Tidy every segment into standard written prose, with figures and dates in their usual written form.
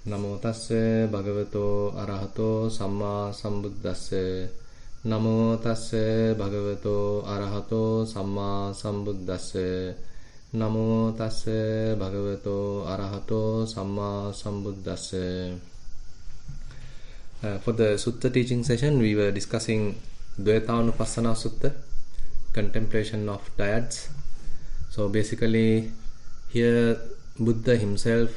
Namo tassa bhagavato arahato samma sambuddhassa. Namo tassa bhagavato arahato samma sambuddhassa. Namo tassa bhagavato arahato samma sambuddhassa. For the Sutta teaching session, we were discussing Dvayatanupassana Sutta, contemplation of dyads. So basically, here Buddha himself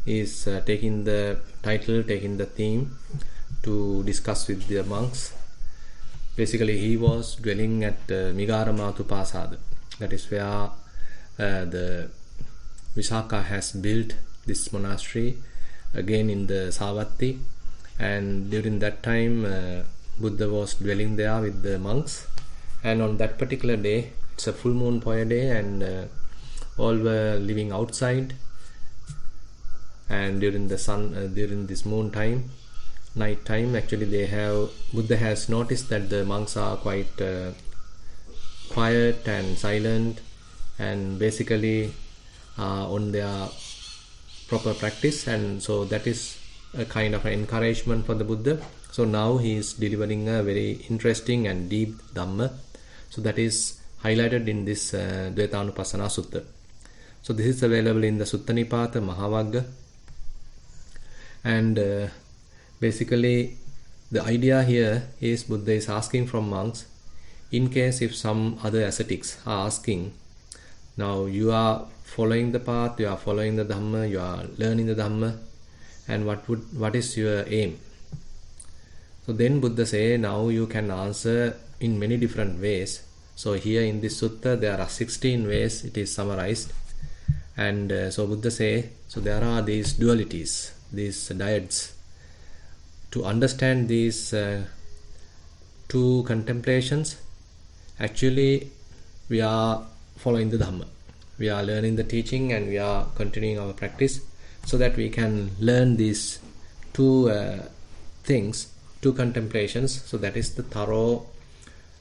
is taking the title, taking the theme to discuss with the monks. Basically, he was dwelling at Nissarana. That is where the Visakha has built this monastery again in the Savatthi. And during that time, Buddha was dwelling there with the monks. And on that particular day, it's a full moon Poya day, and all were living outside. And during the during this moon time, night time, actually Buddha has noticed that the monks are quite quiet and silent, and basically on their proper practice, and so that is a kind of an encouragement for the Buddha. So now he is delivering a very interesting and deep Dhamma. So that is highlighted in this Dvayatanupassana Sutta. So this is available in the Sutta Nipata Mahavagga. And basically the idea here is Buddha is asking from monks, in case if some other ascetics are asking, now you are following the path, you are following the Dhamma, you are learning the Dhamma, and what is your aim? So then Buddha say, now you can answer in many different ways. So here in this sutta there are 16 ways it is summarized. And so Buddha say, so there are these dualities, these dyads. To understand these two contemplations, actually we are following the Dhamma. We are learning the teaching and we are continuing our practice, so that we can learn these two things, two contemplations. So that is the thorough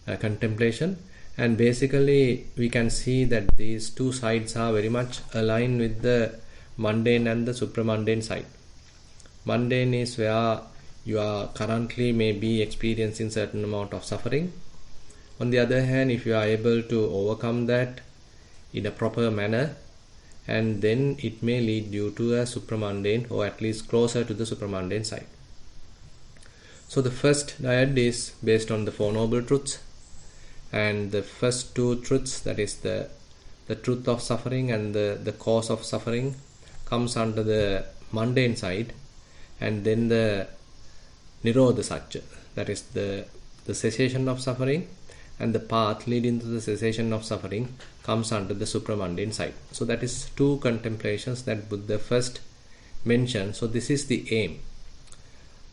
contemplation. And basically we can see that these two sides are very much aligned with the mundane and the supramundane side. Mundane is where you are currently maybe experiencing certain amount of suffering. On the other hand, if you are able to overcome that in a proper manner, and then it may lead you to a supramundane, or at least closer to the supramundane side. So the first dyad is based on the Four Noble Truths, and the first two truths, that is the truth of suffering and the cause of suffering, comes under the mundane side, and then the Nirodha Satya, that is the cessation of suffering, and the path leading to the cessation of suffering comes under the supramundane side. So that is two contemplations that Buddha first mentioned. So this is the aim.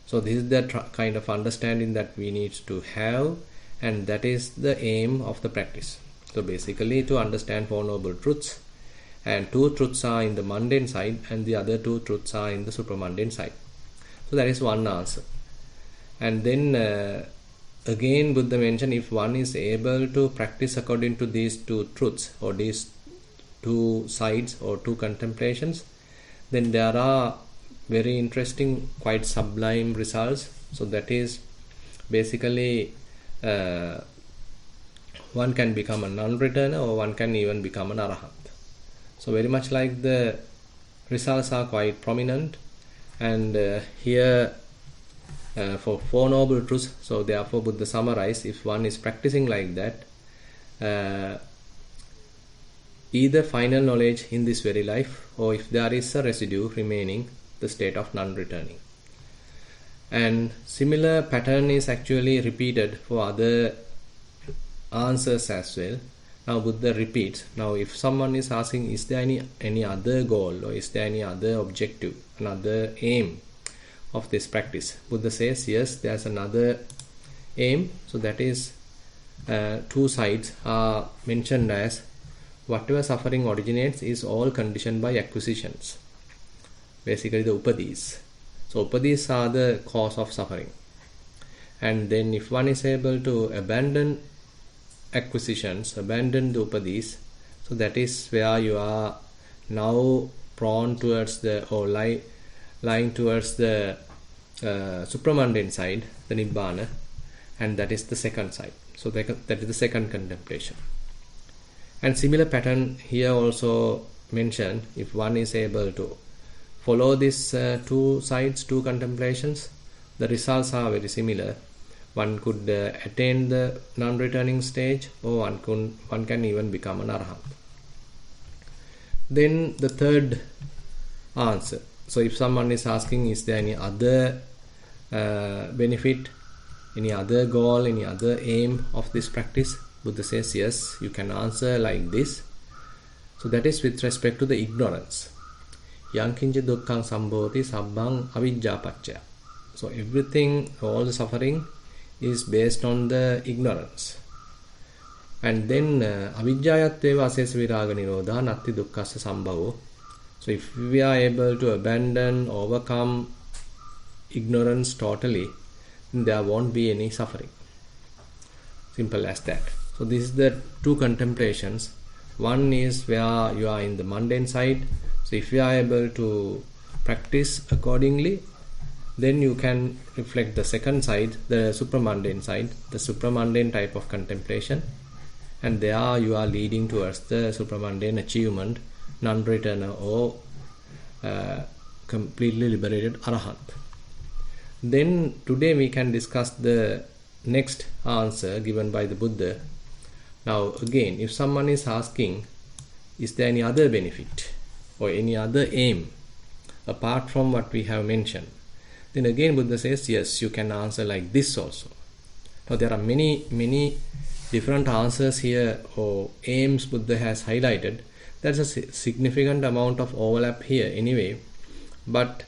So this is the kind of understanding that we need to have, and that is the aim of the practice. So basically to understand Four Noble Truths, and two truths are in the mundane side and the other two truths are in the supramundane side. So that is one answer. And then again Buddha mentioned, if one is able to practice according to these two truths, or these two sides or two contemplations, then there are very interesting, quite sublime results. So that is basically one can become a non-returner, or one can even become an arahant. So very much like the results are quite prominent. And here for Four Noble Truths, so therefore Buddha summarized, if one is practicing like that, either final knowledge in this very life, or if there is a residue remaining, the state of non-returning. And similar pattern is actually repeated for other answers as well. Now Buddha repeats. Now if someone is asking, is there any other goal, or is there any other objective, another aim of this practice? Buddha says, yes, there's another aim. So that is two sides are mentioned as, whatever suffering originates is all conditioned by acquisitions, basically the upadis. So upadis are the cause of suffering. And then if one is able to abandon acquisitions, abandon the upadis, so that is where you are now prone towards the, or lying towards the supramundane side, the Nibbana, and that is the second side. So that is the second contemplation. And similar pattern here also mentioned, if one is able to follow these two sides, two contemplations, the results are very similar. One could attain the non-returning stage, or one can even become an arahant. Then the third answer. So if someone is asking, is there any other benefit, any other goal, any other aim of this practice? Buddha says, yes, you can answer like this. So that is with respect to the ignorance. Yankinja dukkhang sambhoti sabbang avijjapacchaya. So everything, all the suffering is based on the ignorance. And then avijjayatveva asesa viraga nirodha natti dukkhassa sambhavo. So if we are able to abandon, overcome ignorance totally, then there won't be any suffering. Simple as that. So this is the two contemplations. One is where you are in the mundane side. So if you are able to practice accordingly, then you can reflect the second side, the supramundane side, the supramundane type of contemplation. And there you are leading towards the supramundane achievement, non-returner or completely liberated arahant. Then today we can discuss the next answer given by the Buddha. Now again, if someone is asking, is there any other benefit or any other aim apart from what we have mentioned? Then again Buddha says, yes, you can answer like this also. Now there are many different answers here or aims Buddha has highlighted. There's a significant amount of overlap here anyway, but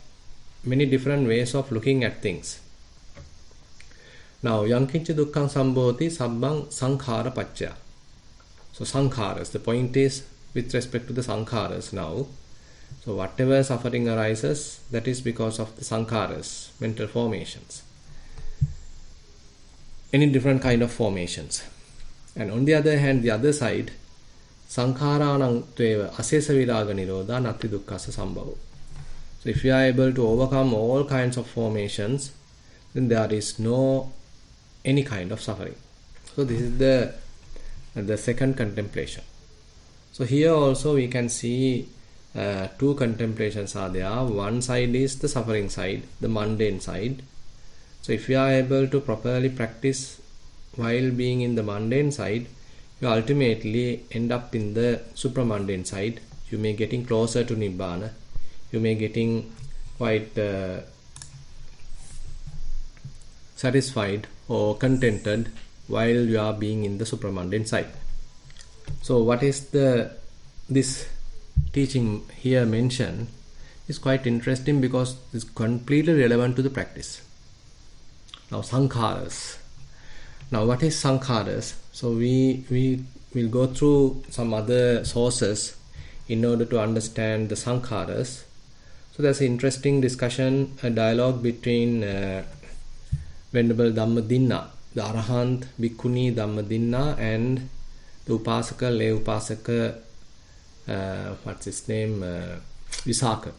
many different ways of looking at things. Now, yankincha dukkhang sambhoti sabbang sankhara paccaya. So sankharas, the point is with respect to the sankharas now. So whatever suffering arises, that is because of the sankharas, mental formations. Any different kind of formations. And on the other hand, the other side, sankharanang tveva asesa viraga nirodha natti dukkhassa sambhavo. So if you are able to overcome all kinds of formations, then there is no any kind of suffering. So this is the second contemplation. So here also we can see two contemplations are there. One side is the suffering side, the mundane side. So if you are able to properly practice while being in the mundane side, you ultimately end up in the supramundane side. You may getting closer to Nibbana. You may getting quite satisfied or contented while you are being in the supramundane side. So what is this teaching here mentioned is quite interesting because it's completely relevant to the practice. Now sankharas. Now what is sankharas? So we will go through some other sources in order to understand the sankharas. So there's an interesting discussion, a dialogue between Venerable Dhammadinna, the Arahant Bhikkhuni Dhammadinna, and the Upasaka, lay Upasaka, what's his name, Visakha.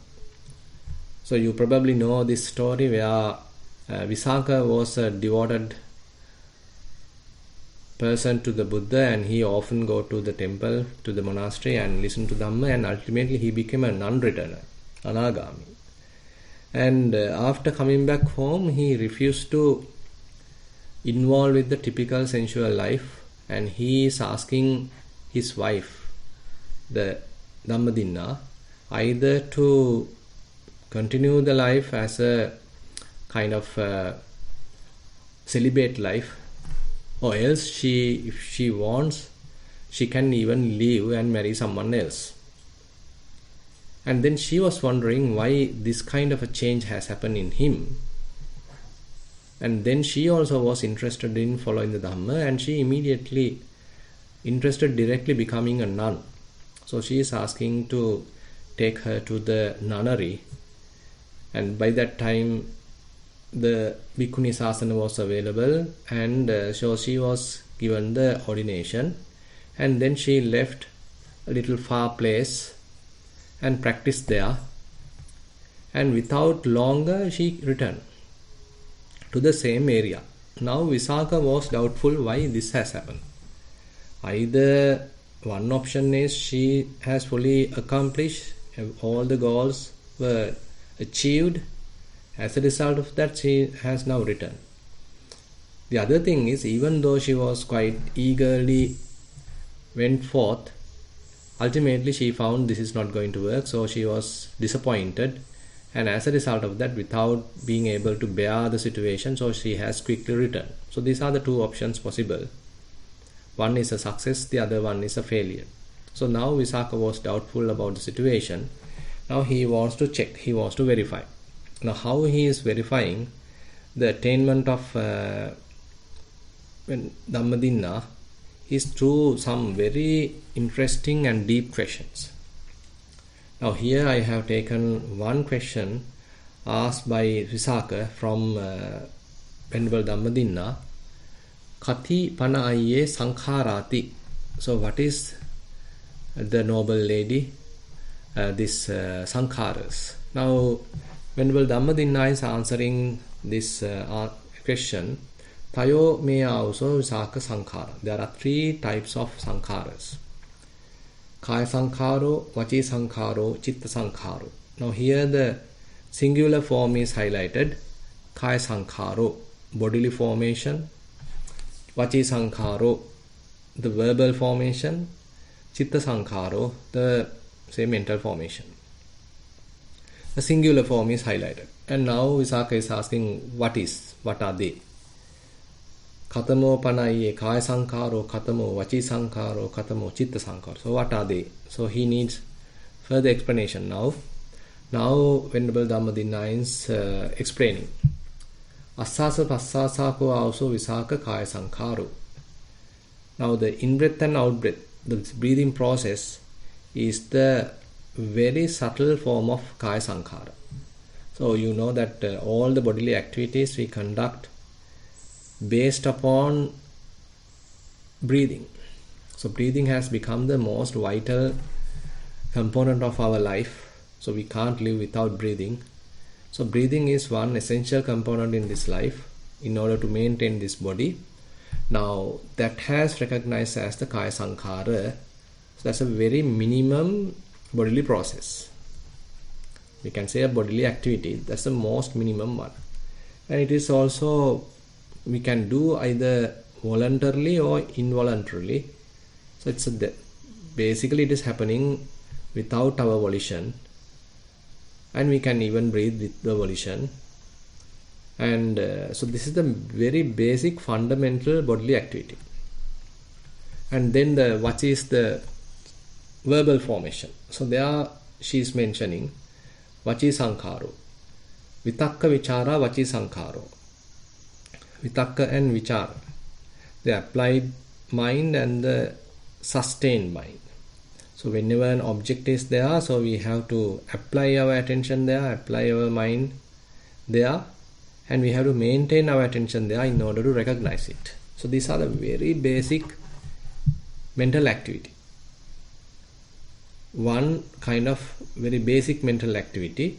So you probably know this story where Visakha was a devoted person to the Buddha, and he often go to the temple, to the monastery and listen to Dhamma, and ultimately he became a non-returner, anagami. And after coming back home, he refused to involve with the typical sensual life, and he is asking his wife, the Dhammadinna, either to continue the life as a kind of celibate life, or else if she wants, she can even leave and marry someone else. And then she was wondering why this kind of a change has happened in him. And then she also was interested in following the Dhamma, and she immediately interested directly becoming a nun. So she is asking to take her to the nunnery, and by that time the Bhikkhuni Sasana was available, and so she was given the ordination, and then she left a little far place and practiced there. and without longer she returned to the same area. Now Visakha was doubtful why this has happened. Either one option is she has fully accomplished, all the goals were achieved, as a result of that she has now returned. The other thing is, even though she was quite eagerly went forth, ultimately she found this is not going to work, so she was disappointed, and as a result of that, without being able to bear the situation, so she has quickly returned. So these are the two options possible. One is a success, the other one is a failure. So now Visakha was doubtful about the situation. Now he wants to check, he wants to verify. Now how he is verifying the attainment of Dhammadinna is through some very interesting and deep questions. Now here I have taken one question asked by Visakha from Venerable Dhammadinna. Kati Panadure Sankharati. So what is the noble lady? This Sankharas. Now Venerable Dhammadinna is answering this question. Tayo me also Visakha Sankhara. There are three types of Sankharas. Kaya Sankharo, Vachi Sankharo, Chitta Sankharo. Now here the singular form is highlighted. Kaya Sankharo, bodily formation. Vachi Sankharo, the verbal formation. Chitta Sankharo, the mental formation. The singular form is highlighted. And now Visakha is asking, what are they? Katamo Panadure, Kaya Sankharo, Katamo, Vachi Sankharo, Katamo, Chitta Sankharo. So what are they? So he needs further explanation now. Now Venerable Dhammadinna is explaining. Asasa Passasako also Visakha Kaya Sankharo. Now the in-breath and out-breath, the breathing process is the very subtle form of Kaya Sankhara. So you know that all the bodily activities we conduct based upon breathing. So breathing has become the most vital component of our life. So we can't live without breathing. So breathing is one essential component in this life in order to maintain this body. Now that has recognized as the Kaya Sankhara. So that's a very minimum bodily process. We can say a bodily activity. That's the most minimum one. And it is also, we can do either voluntarily or involuntarily. So it's basically it is happening without our volition. And we can even breathe with the volition. And so this is the very basic fundamental bodily activity. And then the Vachi is the verbal formation. So there she is mentioning Vachi Sankharo. Vitakka Vichara Vachi Sankharo. Vitakka and Vichara. The applied mind and the sustained mind. So whenever an object is there, so we have to apply our attention there, apply our mind there, and we have to maintain our attention there in order to recognize it. So these are the very basic mental activity. One kind of very basic mental activity,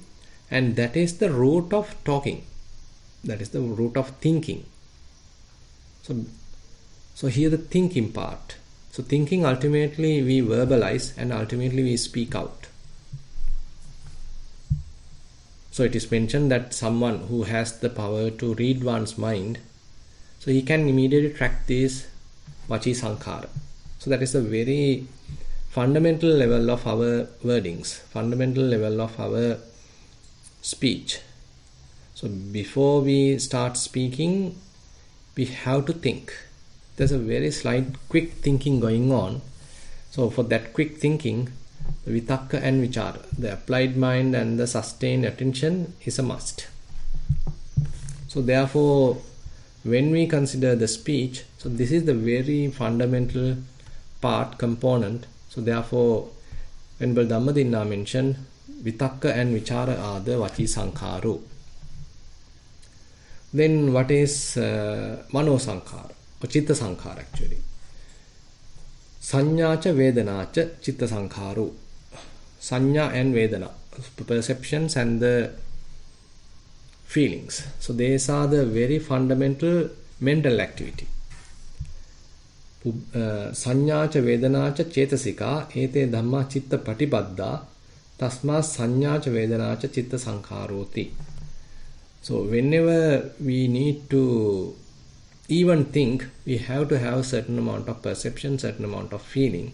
and that is the root of talking. That is the root of thinking. So here the thinking part. So thinking, ultimately we verbalize and ultimately we speak out. So it is mentioned that someone who has the power to read one's mind, so he can immediately track this Vachi Sankhara. So that is a very fundamental level of our wordings, fundamental level of our speech. So before we start speaking, we have to think. There's a very slight quick thinking going on. So for that quick thinking, the Vitakka and Vichara, the applied mind and the sustained attention is a must. So therefore, when we consider the speech, so this is the very fundamental part, component. So therefore, Venerable Dhammadinna mentioned Vitakka and Vichara are the Vachi Sankharo. Then what is Mano Sankhara? Or Chitta Sankhara actually. Sanyacha Vedanacha Chitta Sankharo. Sanya and Vedana. Perceptions and the feelings. So these are the very fundamental mental activity. Sanyacha vedanacha chetasika ete dhamma chitta patipadda tasma sanyacha vedanacha chitta sankharoti. So whenever we need to even think, we have to have certain amount of perception, certain amount of feeling.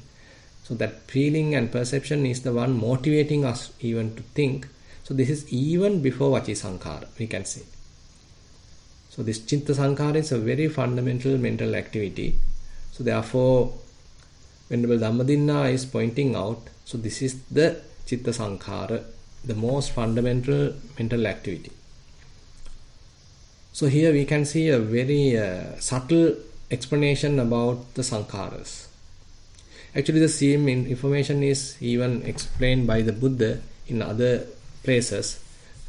So that feeling and perception is the one motivating us even to think. So this is even before Vachi Sankhara, we can say. So this Chitta Sankhara is a very fundamental mental activity. So therefore, Venerable Dhammadinna is pointing out, so this is the Chitta Sankhara, the most fundamental mental activity. So here we can see a very subtle explanation about the Sankharas. Actually the same information is even explained by the Buddha in other places.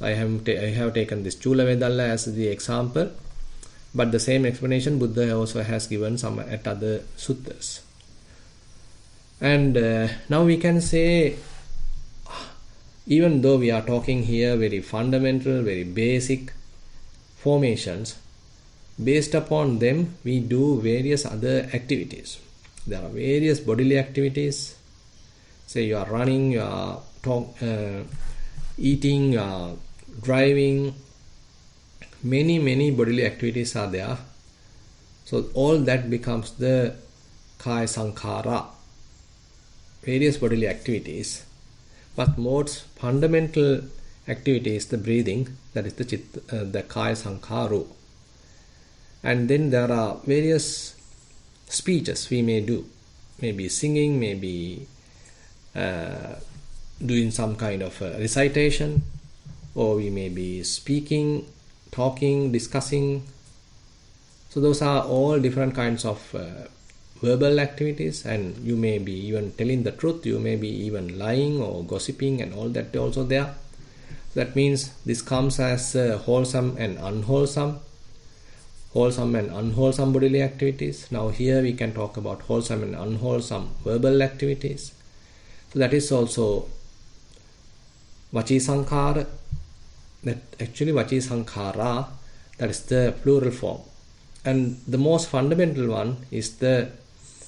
I have taken this Chula Vedalla as the example, but the same explanation Buddha also has given some at other suttas. And now we can say, even though we are talking here very fundamental, very basic formations, based upon them we do various other activities. There are various bodily activities. Say you are running, you are eating, you are driving. Many bodily activities are there. So all that becomes the Kaya Sankhara, various bodily activities. But most fundamental activity is the breathing, that is the Kaya Sankharo. And then there are various speeches we may do, maybe singing, maybe doing some kind of recitation, or we may be speaking, talking, discussing. So those are all different kinds of verbal activities, and you may be even telling the truth, you may be even lying or gossiping, and all that also there. So that means this comes as wholesome and unwholesome. Wholesome and unwholesome bodily activities. Now here we can talk about wholesome and unwholesome verbal activities. So that is also Vachi Sankhara. That actually Vachi Sankhara, that is the plural form. And the most fundamental one is the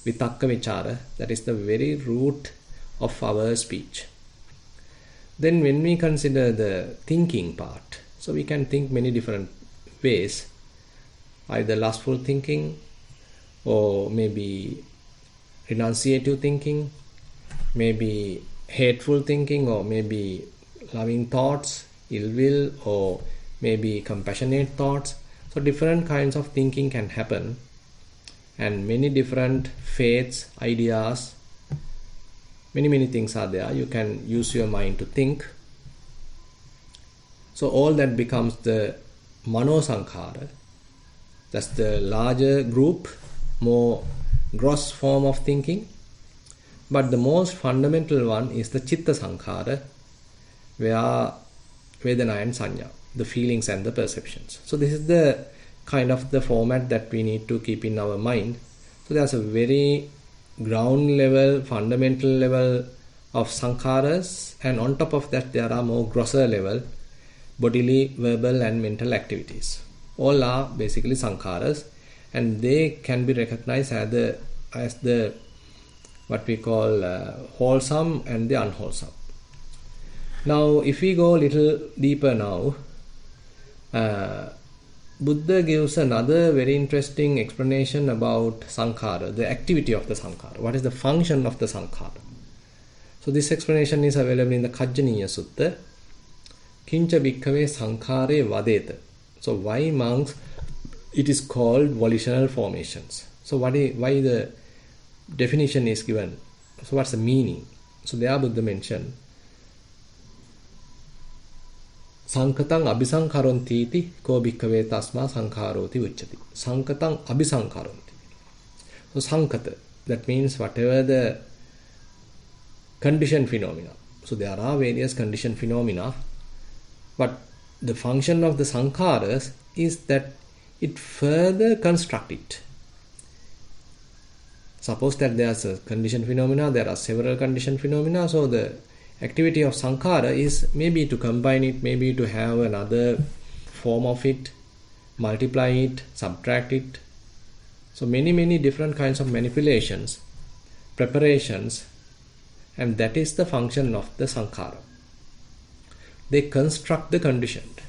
Vitakka Vichara, that is the very root of our speech. Then when we consider the thinking part, so we can think many different ways. Either lustful thinking, or maybe renunciative thinking, maybe hateful thinking, or maybe loving thoughts, ill will, or maybe compassionate thoughts. So different kinds of thinking can happen, and many different faiths, ideas, many things are there. You can use your mind to think. So all that becomes the Mano Sankhara. That's the larger group, more gross form of thinking. But the most fundamental one is the Chitta Sankhara, where Vedana and Sanya, the feelings and the perceptions. So this is the kind of the format that we need to keep in our mind. So there's a very ground level, fundamental level of Sankharas, and on top of that there are more grosser level, bodily, verbal and mental activities. All are basically Sankharas, and they can be recognized as the what we call wholesome and the unwholesome. Now if we go a little deeper now, Buddha gives another very interesting explanation about Sankhara, the activity of the Sankhara. What is the function of the Sankhara? So this explanation is available in the Kajjaniya Sutta. Kincha bhikkhave sankhare vadeta. So why monks, it is called volitional formations. So why the definition is given? So what's the meaning? So there Buddha mentioned Sankatang abhisankharonti iti ko bhikkhave tasma sankharoti uchati. Sankatang abhisankharonti. So sankata, that means whatever the conditioned phenomena. So there are various conditioned phenomena, but the function of the sankharas is that it further constructs it. Suppose that there is a conditioned phenomena, there are several conditioned phenomena, so the activity of sankhara is maybe to combine it, maybe to have another form of it, multiply it, subtract it. So many different kinds of manipulations, preparations, and that is the function of the sankhara. They construct the conditioned.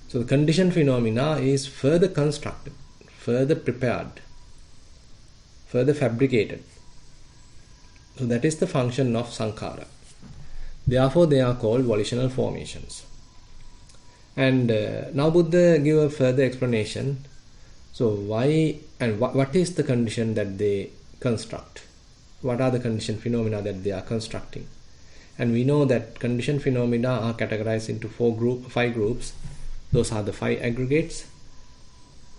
So the conditioned phenomena is further constructed, further prepared, further fabricated. So that is the function of sankhara. Therefore they are called volitional formations. And now Buddha give a further explanation. So why and what is the condition that they construct? What are the conditioned phenomena that they are constructing? And we know that conditioned phenomena are categorized into 5 groups. Those are the 5 aggregates: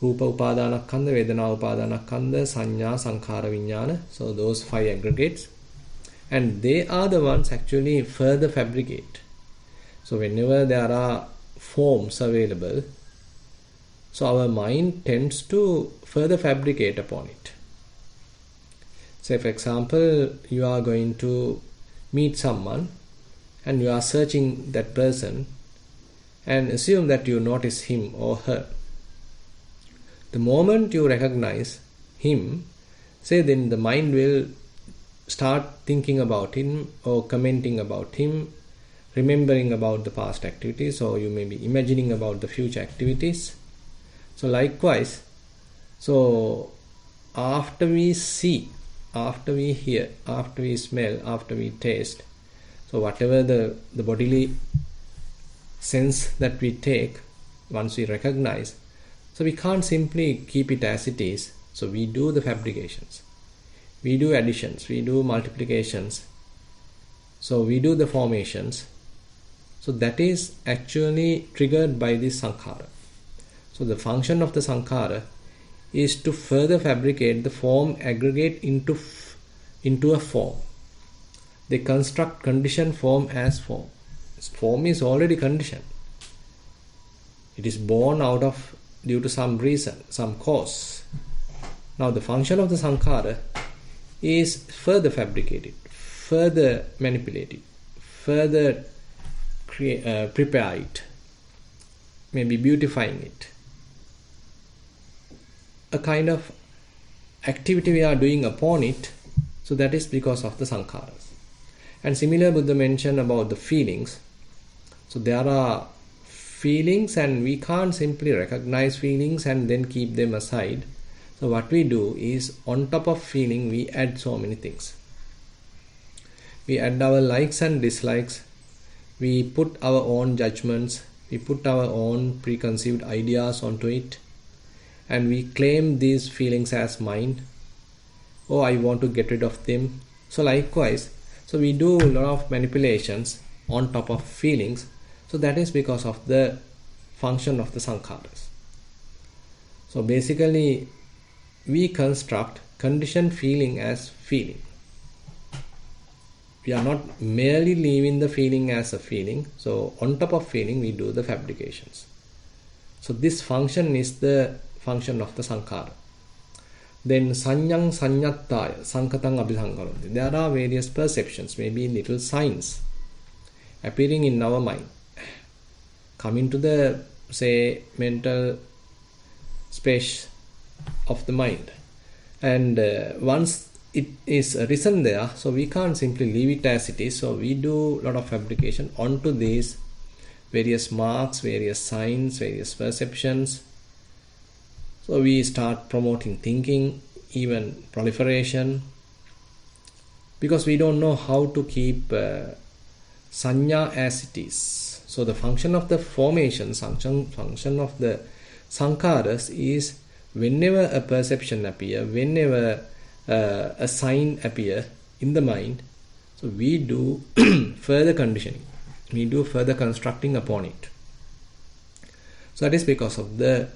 Rupa Upadanakkhandha, Vedana Upadanakkhandha, Sanya, Sankhara, Vijnana. So those 5 aggregates. And they are the ones actually further fabricate. So whenever there are forms available, so our mind tends to further fabricate upon it. Say for example, you are going to meet someone and you are searching that person and assume that you notice him or her. The moment you recognize him, say then the mind will start thinking about him or commenting about him, remembering about the past activities, or you may be imagining about the future activities. So likewise, so after we see, after we hear, after we smell, after we taste, so whatever the bodily sense that we take, once we recognize, so we can't simply keep it as it is. So we do the fabrications, we do additions, we do multiplications, so we do the formations. So that is actually triggered by this sankhara. So the function of the sankhara is to further fabricate the form aggregate into a form. They construct conditioned form as form. Form is already conditioned. It is born out of due to some reason, some cause. Now the function of the sankhara is further fabricated, further manipulated, further prepare it, maybe beautifying it. A kind of activity we are doing upon it, so that is because of the sankharas. And similar Buddha mentioned about the feelings. So there are feelings and we can't simply recognize feelings and then keep them aside. So what we do is, on top of feeling we add so many things. We add our likes and dislikes, we put our own judgments, we put our own preconceived ideas onto it, and we claim these feelings as mine. Oh, I want to get rid of them. So likewise, so we do a lot of manipulations on top of feelings. So that is because of the function of the sankharas. So basically, we construct conditioned feeling as feeling. We are not merely leaving the feeling as a feeling. So on top of feeling, we do the fabrications. So this function is the function of the sankhara. Then sanyang sanyattaya sankatang abhisankaronti. There are various perceptions, maybe little signs appearing in our mind, coming to the, say, mental space of the mind. And once it is risen there, so we can't simply leave it as it is. So we do a lot of fabrication onto these various marks, various signs, various perceptions. So we start promoting thinking, even proliferation, because we don't know how to keep sanya as it is. So the function of the formation, function of the sankharas is, whenever a perception appears, whenever a sign appears in the mind, so we do further conditioning, we do further constructing upon it. So that is because of the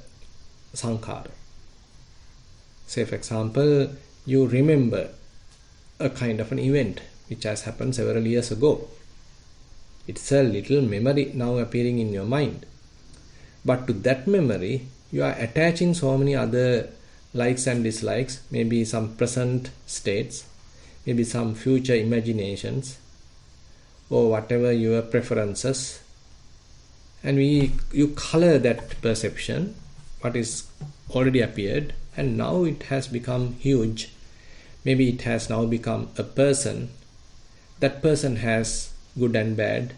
sankhara. Say for example, you remember a kind of an event which has happened several years ago. It's a little memory now appearing in your mind. But to that memory, you are attaching so many other likes and dislikes, maybe some present states, maybe some future imaginations, or whatever your preferences. and you color that perception, what is already appeared, and now it has become huge. Maybe it has now become a person. That person has good and bad.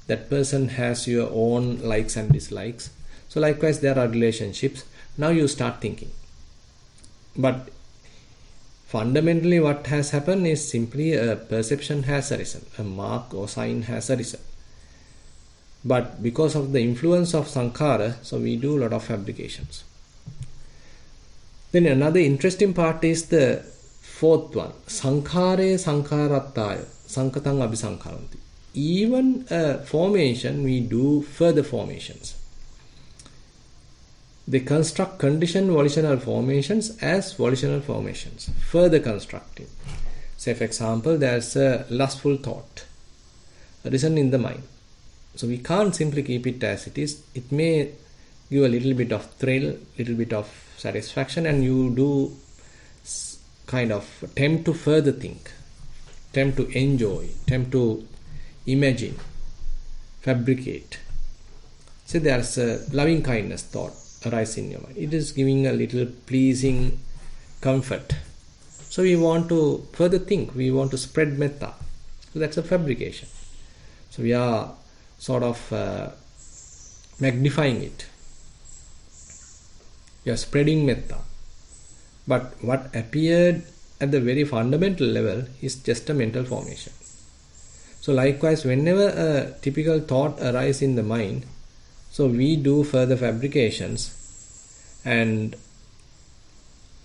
That person has your own likes and dislikes. So likewise, there are relationships. Now you start thinking. But fundamentally what has happened is simply a perception has arisen. A mark or sign has arisen. But because of the influence of sankhara, so we do a lot of fabrications. Then another interesting part is the fourth one. Sankhare sankharattaya sankatang abhisankharanti. Even a formation, we do further formations. They construct conditioned volitional formations as volitional formations, further constructing. Say for example, there's a lustful thought arisen in the mind. So we can't simply keep it as it is. It may give a little bit of thrill, little bit of satisfaction, and you do kind of attempt to further think, attempt to enjoy, attempt to imagine, fabricate. Say there's a loving kindness thought arise in your mind. It is giving a little pleasing comfort. So we want to further think, we want to spread metta. So that's a fabrication. So we are sort of magnifying it. We are spreading metta. But what appeared at the very fundamental level is just a mental formation. So likewise, whenever a typical thought arises in the mind, so we do further fabrications, and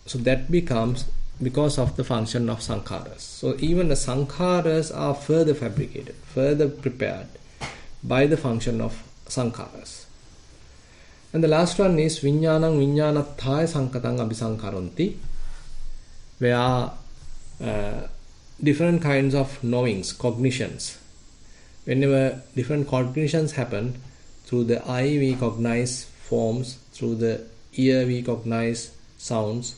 so that becomes because of the function of sankharas. So even the sankharas are further fabricated, further prepared by the function of sankharas. And the last one is viññānaṁ viññānatthaye sankataṁ abhisankharanti, where different kinds of knowings, cognitions. Whenever different cognitions happen, through the eye we cognize forms, through the ear we cognize sounds,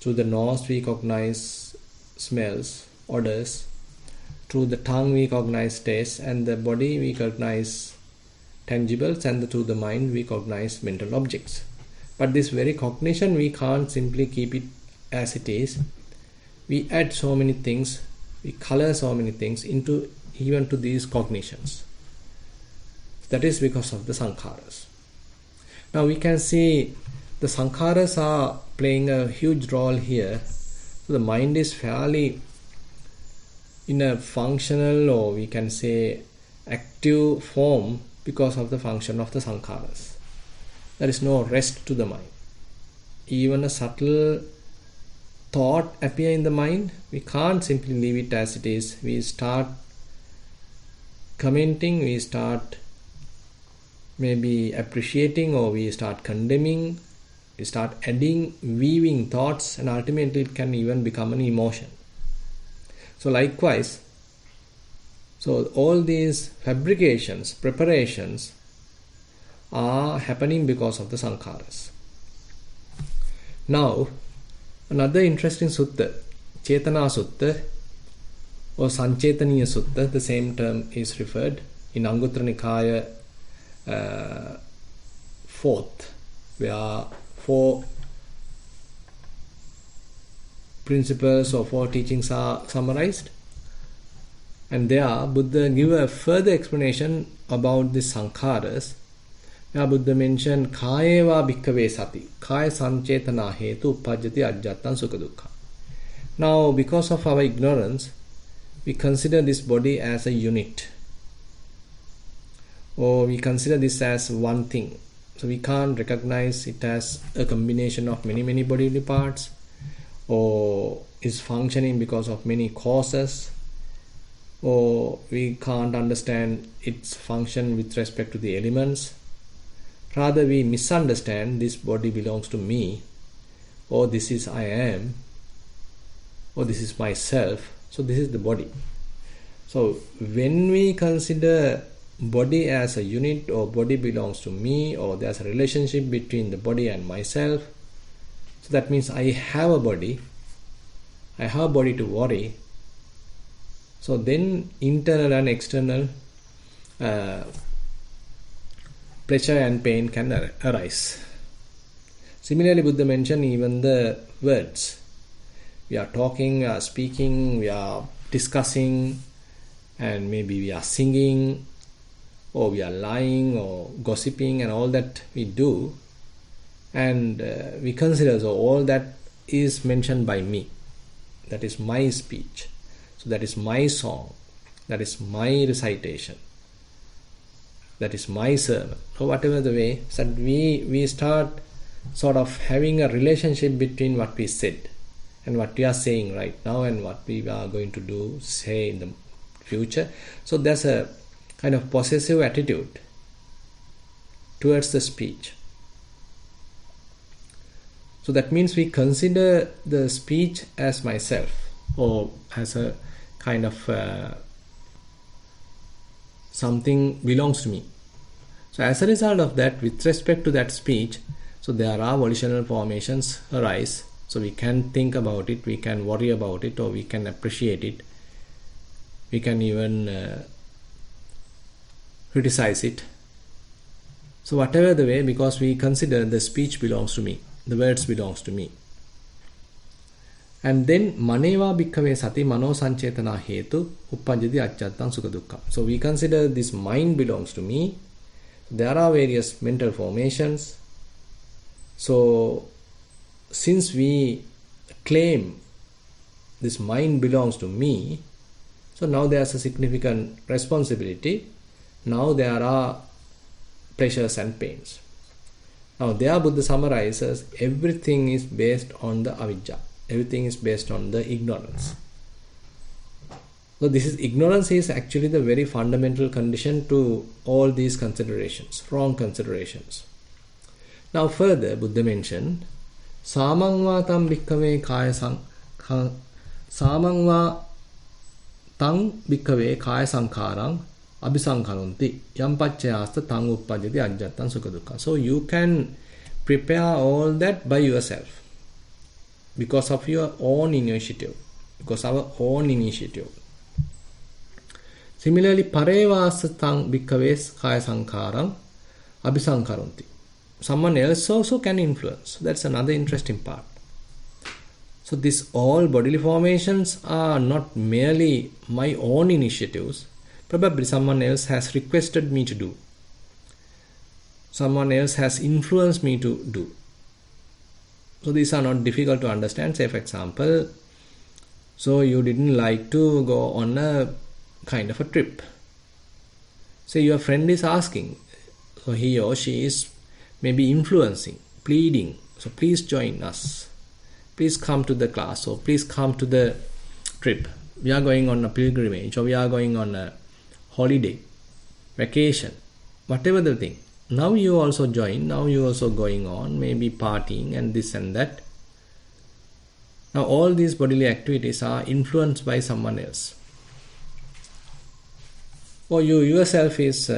through the nose we cognize smells, odors, through the tongue we cognize tastes, and the body we cognize tangibles, and through the mind we cognize mental objects. But this very cognition, we can't simply keep it as it is. We add so many things, we color so many things into even to these cognitions. That is because of the sankharas. Now we can see the sankharas are playing a huge role here. So the mind is fairly in a functional, or we can say active form, because of the function of the sankharas. There is no rest to the mind. Even a subtle thought appear in the mind, we can't simply leave it as it is. We start commenting, we start maybe appreciating, or we start condemning, we start adding, weaving thoughts, and ultimately it can even become an emotion. So likewise, so all these fabrications, preparations are happening because of the sankharas. Now, another interesting sutta, Cetana Sutta or Sancetaniya Sutta, the same term is referred in Anguttara Nikaya 4th, where 4 principles or 4 teachings are summarized. And there Buddha give a further explanation about the sankharas. Where Buddha mentioned Kājeva bhikkhave sati, Kāya sancetana hetu uppajjati ajjattam sukha dukkha. Now, because of our ignorance, we consider this body as a unit, or we consider this as one thing. So we can't recognize it as a combination of many bodily parts, or is functioning because of many causes, or we can't understand its function with respect to the elements. Rather, we misunderstand this body belongs to me, or this is I am, or this is myself. So this is the body. So when we consider body as a unit, or body belongs to me, or there's a relationship between the body and myself, so that means I have a body, I have a body to worry. So then internal and external pleasure and pain can arise. Similarly, Buddha mentioned even the words. We are talking, we are speaking, we are discussing, and maybe we are singing, or we are lying or gossiping, and all that we do. And we consider, so all that is mentioned by me. That is my speech. So that is my song. That is my recitation. That is my sermon. So whatever the way, so we start sort of having a relationship between what we said and what we are saying right now and what we are going to say in the future. So there's a kind of possessive attitude towards the speech. So that means we consider the speech as myself, or as a kind of something belongs to me. So as a result of that, with respect to that speech, so there are volitional formations arise. So we can think about it, we can worry about it, or we can appreciate it. We can even criticize it. So whatever the way, because we consider the speech belongs to me, the words belongs to me. And then maneva bhikkhave sati mano sancetana hetu uppajjati ajjattang sukha dukkha. So we consider this mind belongs to me. There are various mental formations. So since we claim this mind belongs to me, so now there's a significant responsibility. Now there are pleasures and pains. Now there Buddha summarizes everything is based on the avijja. Everything is based on the ignorance. So ignorance is actually the very fundamental condition to all these considerations, wrong considerations. Now further Buddha mentioned samangva tam bhikkhave kaya sankharang abhisankharanti yam paccayasta tang uppajjati ajjattang sukha dukkha. So you can prepare all that by yourself because of your own initiative, because of our own initiative. Similarly, parevasa tang bhikkhave kaya sankharang abhisankharanti. Someone else also can influence. That's another interesting part. So this all bodily formations are not merely my own initiatives. Probably someone else has requested me to do. Someone else has influenced me to do. So these are not difficult to understand. Say for example, so you didn't like to go on a kind of a trip. Say your friend is asking. So he or she is maybe influencing, pleading. So please join us. Please come to the class, or please come to the trip. We are going on a pilgrimage, or we are going on a holiday, vacation, whatever the thing. Now you also join, now you also going on, maybe partying and this and that. Now all these bodily activities are influenced by someone else. Or you yourself is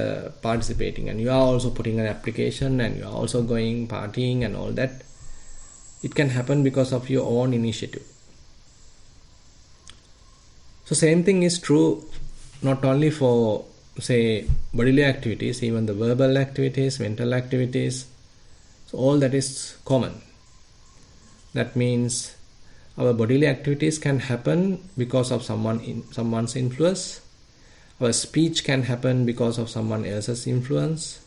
participating, and you are also putting an application, and you are also going partying and all that. It can happen because of your own initiative. So same thing is true not only for, say, bodily activities, even the verbal activities, mental activities. So all that is common. That means our bodily activities can happen because of someone's influence. Our speech can happen because of someone else's influence.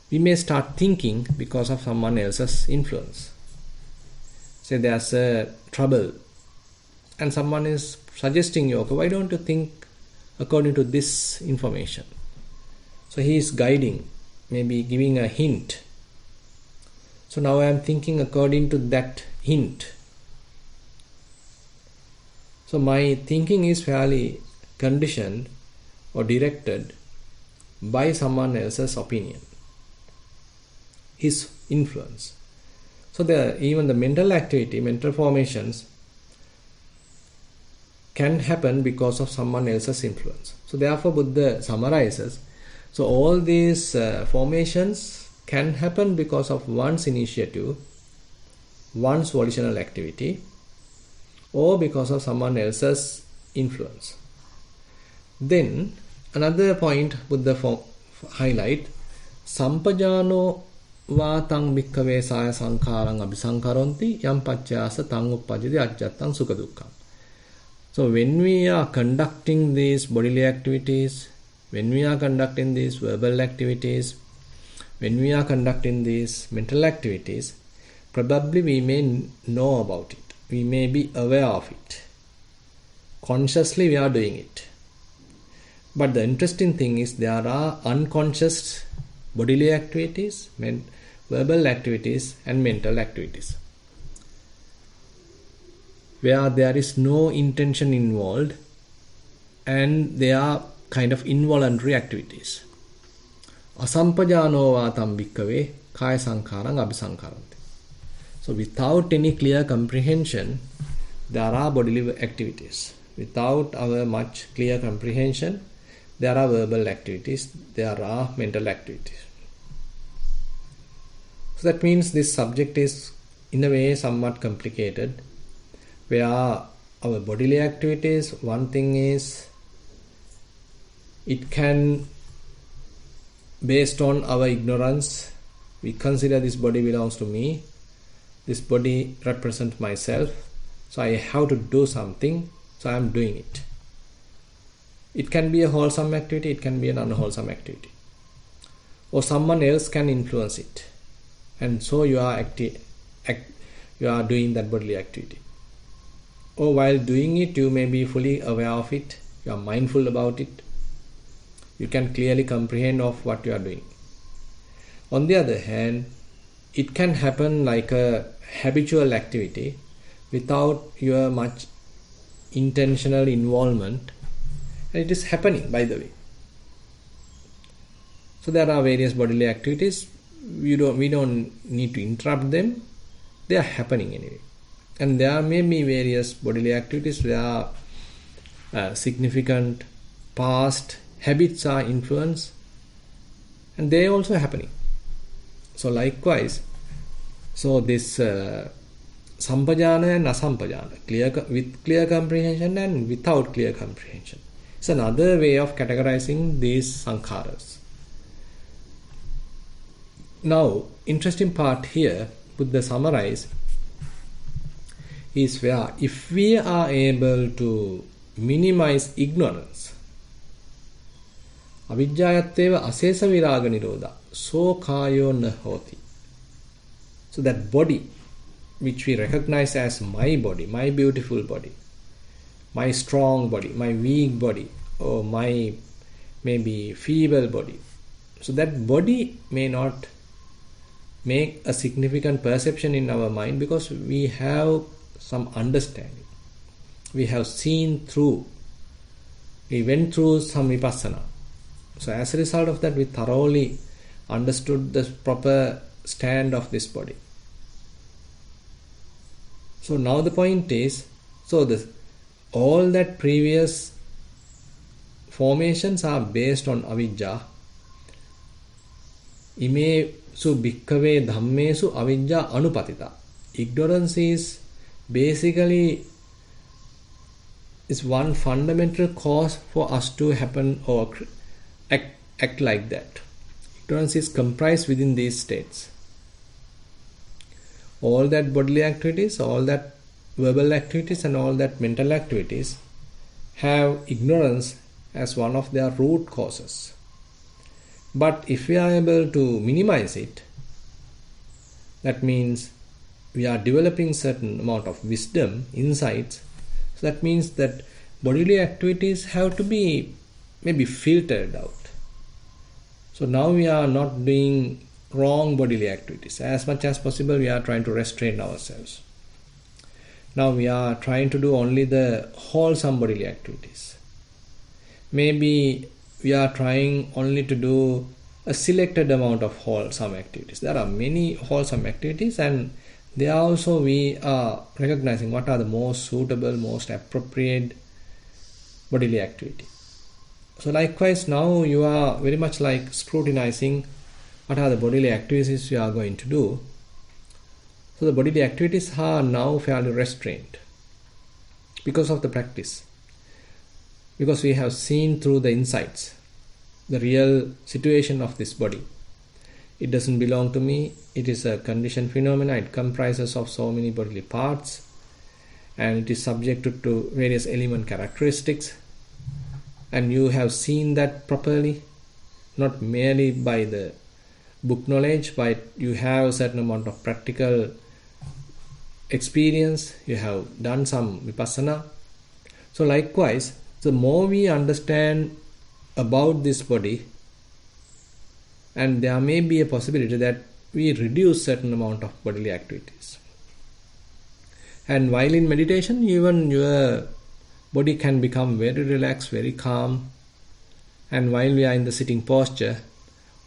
We may start thinking because of someone else's influence. Say there's a trouble and someone is suggesting you, okay, why don't you think according to this information? So he is guiding, maybe giving a hint. So now I am thinking according to that hint. So my thinking is fairly conditioned or directed by someone else's opinion, his influence. So even the mental activity, mental formations can happen because of someone else's influence. So therefore Buddha summarizes, so all these formations can happen because of one's initiative, one's volitional activity, or because of someone else's influence. Then another point Buddha highlight, sampajano vatang bhikkave saya sankarang abhisankaronti yam paccayasa tang uppajjati ajjattang sukha dukkha. So when we are conducting these bodily activities, when we are conducting these verbal activities, when we are conducting these mental activities, probably we may know about it. We may be aware of it. Consciously we are doing it. But the interesting thing is there are unconscious bodily activities, verbal activities and mental activities, where there is no intention involved and they are kind of involuntary activities. Asampajano vatam bhikkave kaya sankarang abhisankaranti. So without any clear comprehension, there are bodily activities. Without our much clear comprehension, there are verbal activities, there are mental activities. So that means this subject is in a way somewhat complicated, where our bodily activities, one thing is, it can, based on our ignorance, we consider this body belongs to me, this body represents myself, so I have to do something, so I am doing it. It can be a wholesome activity, it can be an unwholesome activity, or someone else can influence it, and so you are doing that bodily activity. Or while doing it, you may be fully aware of it, you are mindful about it, you can clearly comprehend of what you are doing. On the other hand, it can happen like a habitual activity without your much intentional involvement, and it is happening, by the way. So there are various bodily activities, we don't need to interrupt them, they are happening anyway. And there may be various bodily activities where significant past habits are influenced, and they are also happening. So likewise, so this sampajana and asampajana, with clear comprehension and without clear comprehension, it's another way of categorizing these sankharas. Now, interesting part here, Buddha summarize, is where if we are able to minimize ignorance, avijjayatteva asesa viraga nirodha so kayo na hoti. So that body which we recognize as my body, my beautiful body, my strong body, my weak body, or my maybe feeble body, so that body may not make a significant perception in our mind because we have some understanding, we have seen through, we went through some vipassana. So as a result of that, we thoroughly understood the proper stand of this body. So now the point is, so all that previous formations are based on avijja. Imesu bhikkave dhammesu avijja anupatita. Ignorance is basically is one fundamental cause for us to happen or act like that. Ignorance is comprised within these states. All that bodily activities, all that verbal activities and all that mental activities have ignorance as one of their root causes. But if we are able to minimize it, that means we are developing certain amount of wisdom, insights. So that means that bodily activities have to be maybe filtered out. So now we are not doing wrong bodily activities. As much as possible, we are trying to restrain ourselves. Now we are trying to do only the wholesome bodily activities. Maybe we are trying only to do a selected amount of wholesome activities. There are many wholesome activities, and there also we are recognizing what are the most suitable, most appropriate bodily activity. So likewise, now you are very much like scrutinizing what are the bodily activities you are going to do. So the bodily activities are now fairly restrained because of the practice. Because we have seen through the insights, the real situation of this body. It doesn't belong to me. It is a conditioned phenomena. It comprises of so many bodily parts, and it is subjected to various element characteristics. And you have seen that properly, not merely by the book knowledge, but you have a certain amount of practical experience. You have done some vipassana. So likewise, the more we understand about this body, and there may be a possibility that we reduce certain amount of bodily activities. And while in meditation, even your body can become very relaxed, very calm. And while we are in the sitting posture,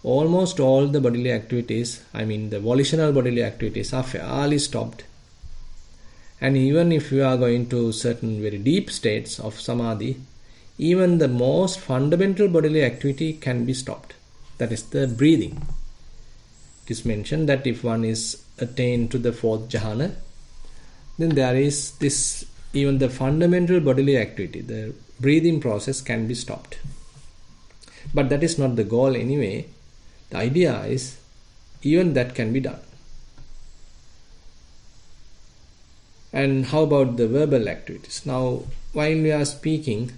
almost all the bodily activities, the volitional bodily activities, are fairly stopped. And even if you are going to certain very deep states of samadhi, even the most fundamental bodily activity can be stopped. That is the breathing. It is mentioned that if one is attained to the fourth jhana, then there is this, even the fundamental bodily activity, the breathing process can be stopped. But that is not the goal anyway. The idea is even that can be done. And how about the verbal activities? Now, while we are speaking,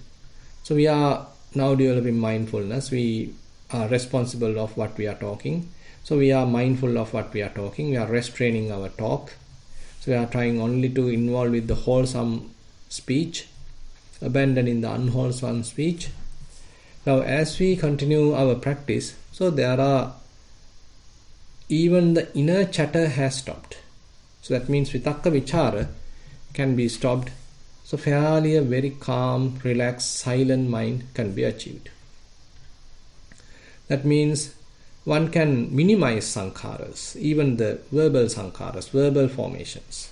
so we are now developing mindfulness. We are responsible of what we are talking. So we are mindful of what we are talking. We are restraining our talk. So we are trying only to involve with the wholesome speech, abandoning the unwholesome speech. Now as we continue our practice, so there are, even the inner chatter has stopped. So that means vitakka vichara can be stopped. So fairly a very calm, relaxed, silent mind can be achieved. That means one can minimize sankharas, even the verbal sankharas, verbal formations.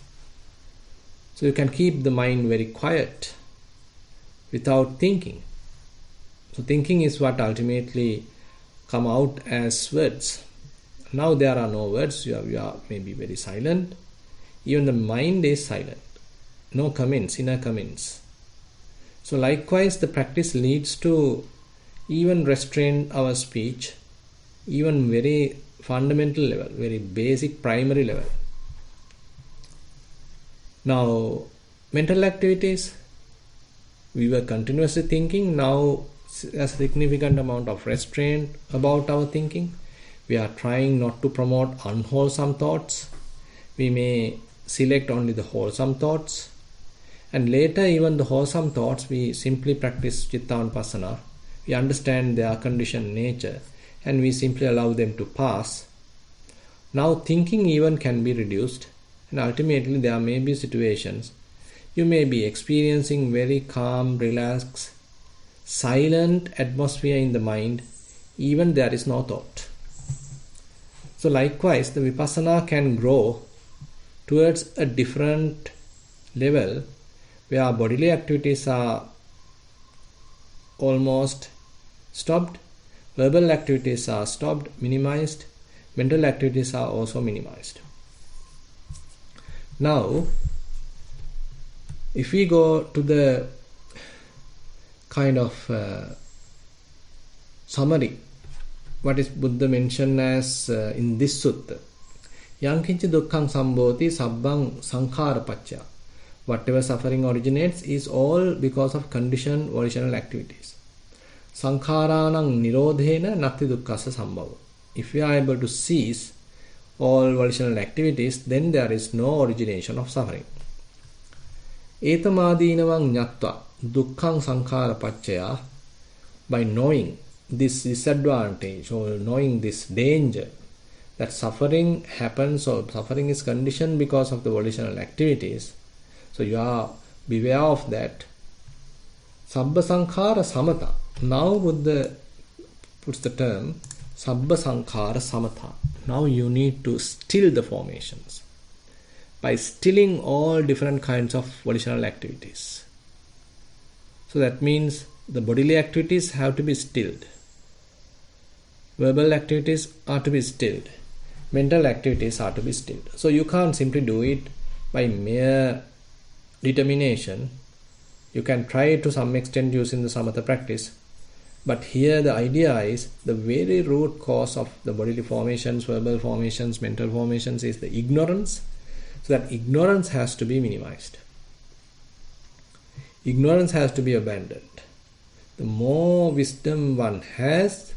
So you can keep the mind very quiet without thinking. So thinking is what ultimately come out as words. Now there are no words, you are maybe very silent. Even the mind is silent. No comments, inner comments. So likewise the practice leads to even restrain our speech, even very fundamental level, very basic primary level. Now mental activities, we were continuously thinking. Now a significant amount of restraint about our thinking. We are trying not to promote unwholesome thoughts. We may select only the wholesome thoughts. And later even the wholesome thoughts, we simply practice Dvayatanupassana. We understand their conditioned nature and we simply allow them to pass. Now thinking even can be reduced, and ultimately there may be situations you may be experiencing very calm, relaxed, silent atmosphere in the mind, even there is no thought. So likewise the vipassana can grow towards a different level where bodily activities are almost stopped, verbal activities are stopped, minimized, mental activities are also minimized. Now, if we go to the kind of summary, what is Buddha mentioned as in this sutta, Yankinchi dukkhang sambhoti sabbang sankhara pacca. Whatever suffering originates is all because of conditioned volitional activities. Sankharanang nirodhena natti dukkhasa sambhava. If we are able to cease all volitional activities, then there is no origination of suffering. Etamadinavang nyatva dukkhang sankhara paccaya. By knowing this disadvantage or knowing this danger that suffering happens or suffering is conditioned because of the volitional activities, so you are beware of that. Sabba sankhara samatha. Now Buddha puts the term Sabba sankhara samatha. Now you need to still the formations by stilling all different kinds of volitional activities. So that means the bodily activities have to be stilled. Verbal activities are to be stilled. Mental activities are to be stilled. So you can't simply do it by mere determination. You can try it to some extent using the samatha practice, But here the idea is the very root cause of the bodily formations, verbal formations, mental formations is the ignorance. So that ignorance has to be minimized. Ignorance has to be abandoned. The more wisdom one has,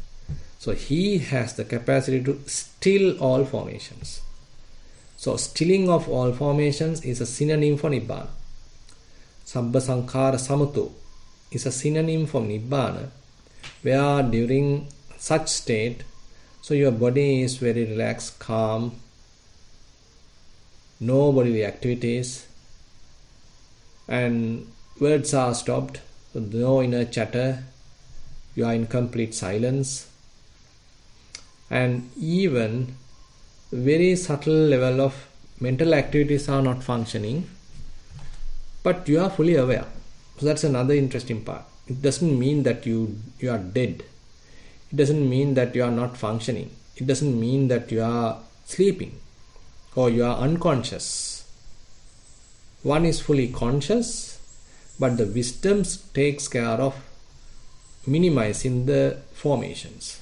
so he has the capacity to still all formations. So stilling of all formations is a synonym for Nibbana. Sabba Sankhara Samuto is a synonym for Nibbana, where during such state, so your body is very relaxed, calm, no bodily activities, and words are stopped, so no inner chatter, you are in complete silence, and even very subtle level of mental activities are not functioning, but you are fully aware. So that's another interesting part. It doesn't mean that you are dead. It doesn't mean that you are not functioning. It doesn't mean that you are sleeping or you are unconscious. One is fully conscious, but the wisdom takes care of minimizing the formations.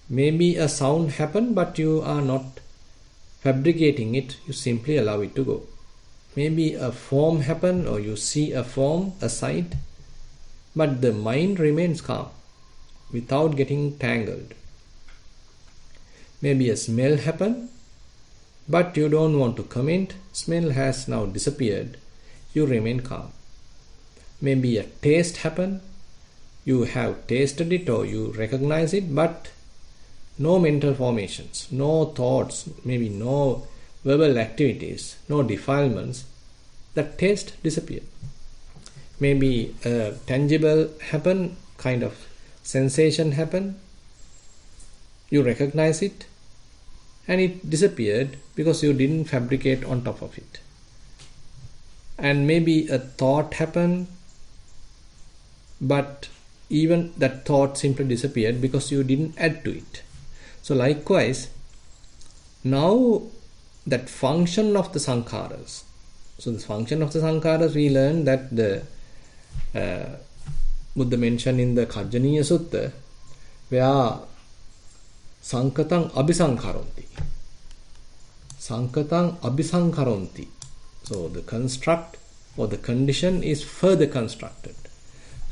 Maybe a sound happen, but you are not fabricating it. You simply allow it to go. Maybe a form happen, or you see a form, a sight, but the mind remains calm without getting tangled. Maybe a smell happen, but you don't want to comment. Smell has now disappeared. You remain calm. Maybe a taste happen. You have tasted it or you recognize it, but no mental formations, no thoughts, maybe no verbal activities, no defilements. That taste disappeared. Maybe a tangible happen, kind of sensation happen. You recognize it and it disappeared because you didn't fabricate on top of it. And maybe a thought happened, but even that thought simply disappeared because you didn't add to it. So likewise, now that function of the sankharas. So the function of the sankharas, we learned that the Buddha mentioned in the Kajjaniya Sutta, where sankatang abhisankharonti. Sankatang abhisankharonti. So the construct or the condition is further constructed.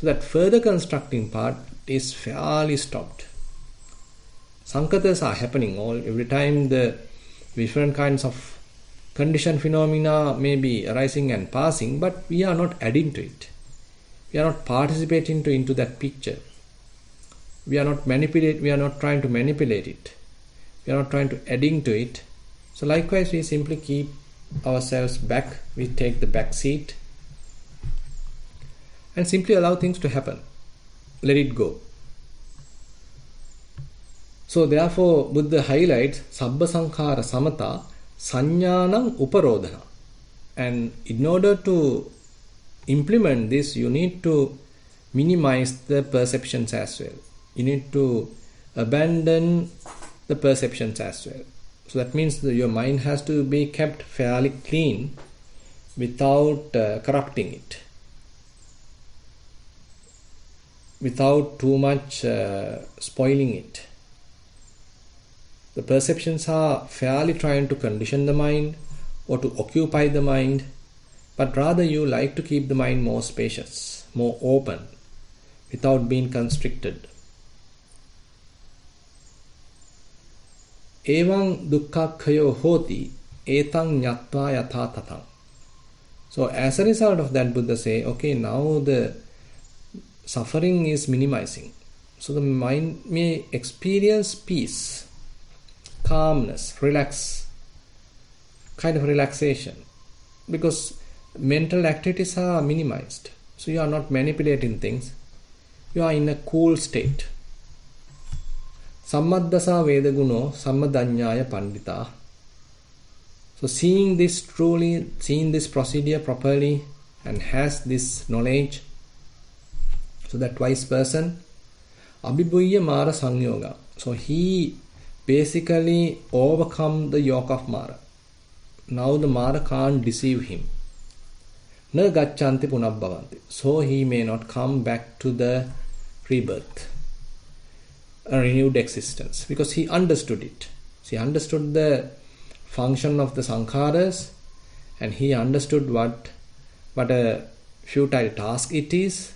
So that further constructing part is fairly stopped. Sankatas are happening every time. The different kinds of conditioned phenomena may be arising and passing, but we are not adding to it. We are not participating into that picture. We are not trying to manipulate it. We are not trying to adding to it. So likewise, we simply keep ourselves back. We take the back seat and simply allow things to happen. Let it go. So therefore, Buddha highlights Sabba Sankhara Samata Sannyanam Uparodhana. And in order to implement this, you need to minimize the perceptions as well. You need to abandon the perceptions as well. So that means that your mind has to be kept fairly clean without corrupting it, without too much spoiling it. The perceptions are fairly trying to condition the mind or to occupy the mind, but rather you like to keep the mind more spacious, more open, without being constricted. Evaṁ dukkhakkhayo hoti etaṁ ñatva yatha tatham. So as a result of that, Buddha say, okay, now the suffering is minimizing. So the mind may experience peace, calmness, kind of relaxation, because mental activities are minimized. So you are not manipulating things. You are in a cool state. Sammaddasa vedaguno sammadanyaya pandita. So seeing this procedure properly and has this knowledge, so that wise person, abhibhuyya mara sanyoga. So he basically overcome the yoke of Mara. Now the Mara can't deceive him. Na gacchanti punabbhavanti. So he may not come back to the rebirth, a renewed existence, because he understood it. He understood the function of the sankharas, and he understood what a futile task it is.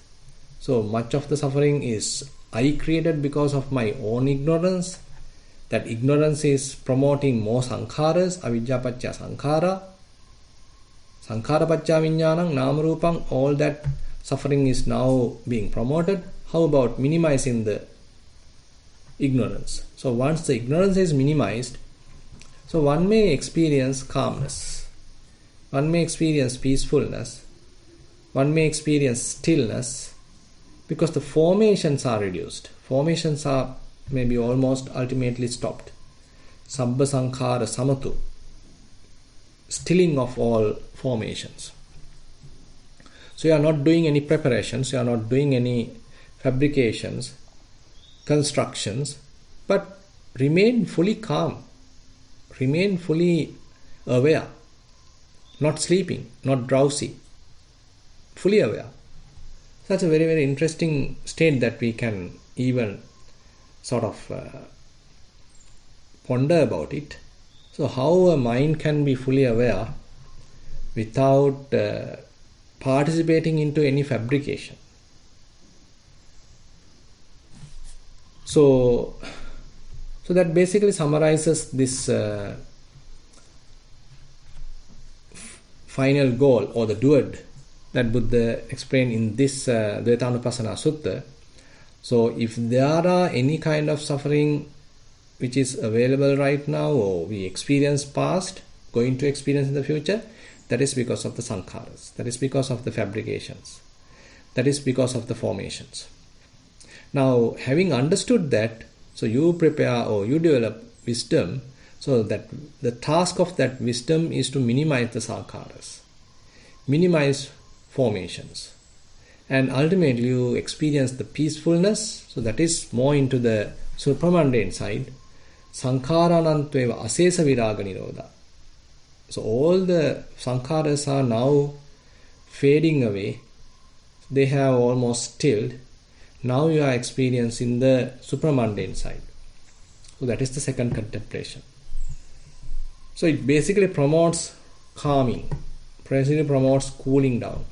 So much of the suffering is I created because of my own ignorance. That ignorance is promoting more sankharas, avijja pacca sankhara, sankhara pacca viññānaṁ, nama rupam, all that suffering is now being promoted. How about minimizing the ignorance? So once the ignorance is minimized, so one may experience calmness, one may experience peacefulness, one may experience stillness, because the formations are reduced. Formations are maybe almost ultimately stopped. Sabba sankhara samatu, stilling of all formations. So you are not doing any preparations, you are not doing any fabrications, constructions, but remain fully calm, remain fully aware, not sleeping, not drowsy, fully aware. That's a very, very interesting state that we can even sort of ponder about it. So how a mind can be fully aware without participating into any fabrication. So that basically summarizes this final goal, or the duad that Buddha explained in this Dvayatanupassana Sutta. So if there are any kind of suffering which is available right now, or we experience past, going to experience in the future, that is because of the sankharas, that is because of the fabrications, that is because of the formations. Now, having understood that, so you prepare or you develop wisdom, so that the task of that wisdom is to minimize the sankharas, minimize formations, and ultimately you experience the peacefulness. So that is more into the supramundane side. Sankharanantveva asesa viraga nirodha. So all the sankharas are now fading away. They have almost stilled. Now you are experiencing the supramundane side. So that is the second contemplation. So it basically promotes calming, basically promotes cooling down,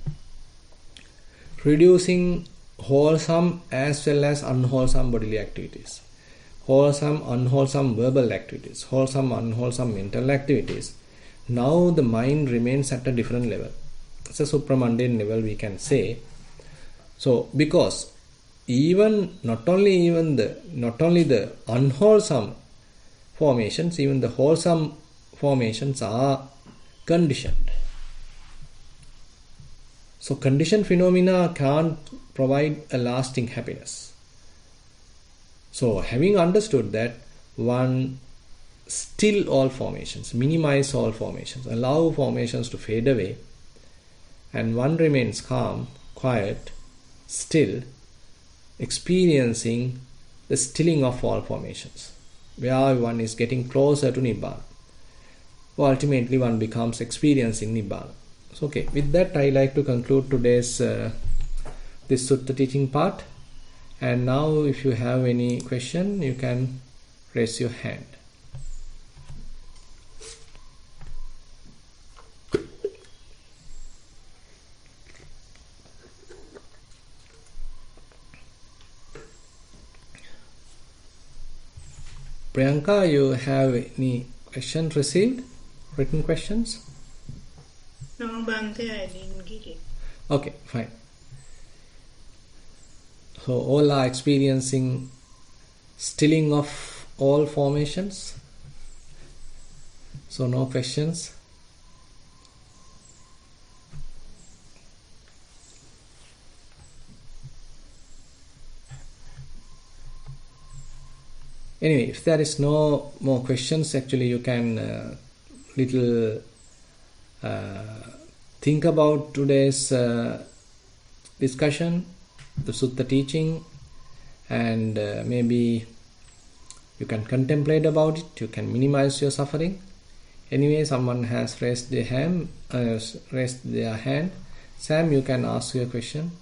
reducing wholesome as well as unwholesome bodily activities, wholesome, unwholesome verbal activities, wholesome, unwholesome mental activities. Now the mind remains at a different level. It's a supramundane level, we can say. So because even not only the unwholesome formations, even the wholesome formations are conditioned. So conditioned phenomena can't provide a lasting happiness. So having understood that, one still all formations, minimize all formations, allow formations to fade away, and one remains calm, quiet, still, experiencing the stilling of all formations, where one is getting closer to Nibbana. Ultimately one becomes experiencing Nibbana. So okay, with that I like to conclude today's this Sutta teaching part. And now if you have any question, you can raise your hand. Priyanka, you have any questions received? Written questions? No, Bhante, I didn't get it. Okay, fine. So all are experiencing stilling of all formations. So no questions. Anyway, if there is no more questions, actually you can little think about today's discussion, the Sutta teaching, and maybe you can contemplate about it, you can minimize your suffering. Anyway, someone has raised their hand. Sam, you can ask your question.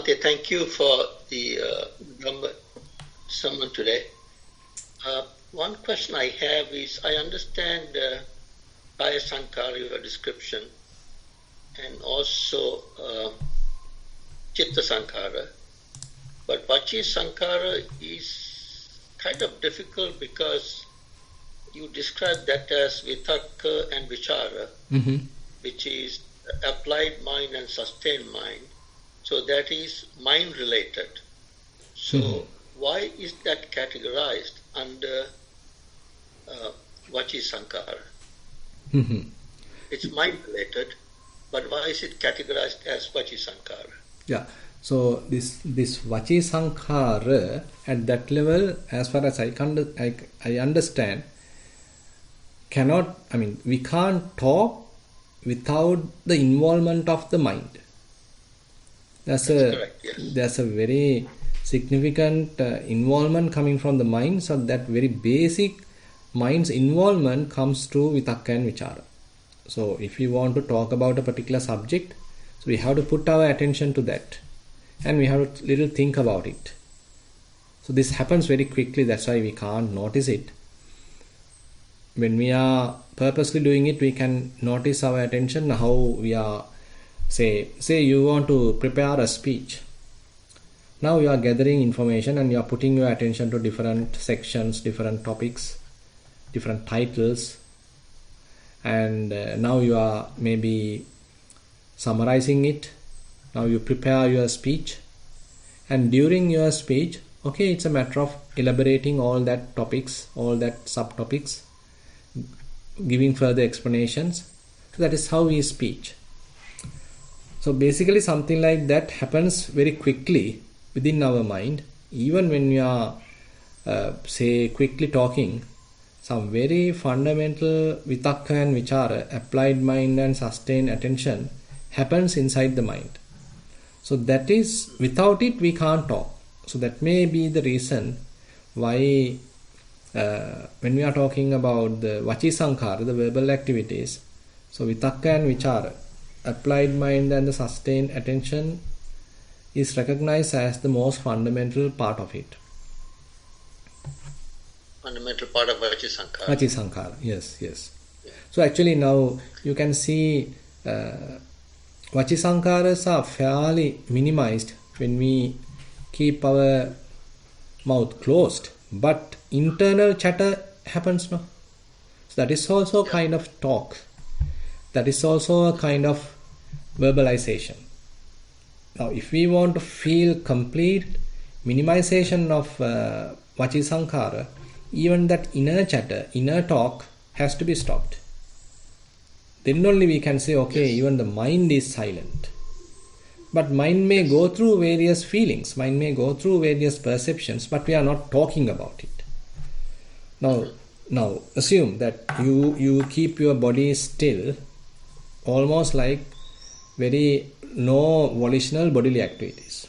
Bhante, thank you for the Dhamma sermon today. One question I have is, I understand Kaya Sankara, your description, and also Chitta Sankara, but Vachi Sankara is kind of difficult because you describe that as Vitakka and Vichara, which is applied mind and sustained mind. So that is mind related. So why is that categorized under Vachi Sankara? It's mind related, but why is it categorized as Vachi Sankara? Yeah. So this Vachi Sankara at that level, as far as I understand, we can't talk without the involvement of the mind. That's correct, yes. There's a very significant involvement coming from the mind. So that very basic mind's involvement comes to Vitakka and Vichara. So if we want to talk about a particular subject, so we have to put our attention to that, and we have to little think about it. So this happens very quickly. That's why we can't notice it. When we are purposely doing it, we can notice our attention, how we are. Say you want to prepare a speech. Now you are gathering information and you are putting your attention to different sections, different topics, different titles, and now you are maybe summarizing it. Now you prepare your speech, and during your speech, okay, it's a matter of elaborating all that topics, all that subtopics, giving further explanations. So that is how we speak. So basically something like that happens very quickly within our mind. Even when we are, quickly talking, some very fundamental Vitakka and Vichara, applied mind and sustained attention, happens inside the mind. So that is, without it we can't talk. So that may be the reason why when we are talking about the Vachi Sankara, the verbal activities, so Vitakka and Vichara, applied mind and the sustained attention, is recognized as the most fundamental part of it. Fundamental part of Vachi Sankara. Vachi Sankara, yes. So actually now you can see Vachi Sankaras are fairly minimized when we keep our mouth closed, but internal chatter happens now. So that is also a kind of talk. That is also a kind of verbalization. Now if we want to feel complete minimization of Vachi Sankara, even that inner chatter, inner talk has to be stopped. Then only we can say, okay, even the mind is silent. But mind may go through various feelings, mind may go through various perceptions, but we are not talking about it. Now assume that you keep your body still, almost like very no volitional bodily activities,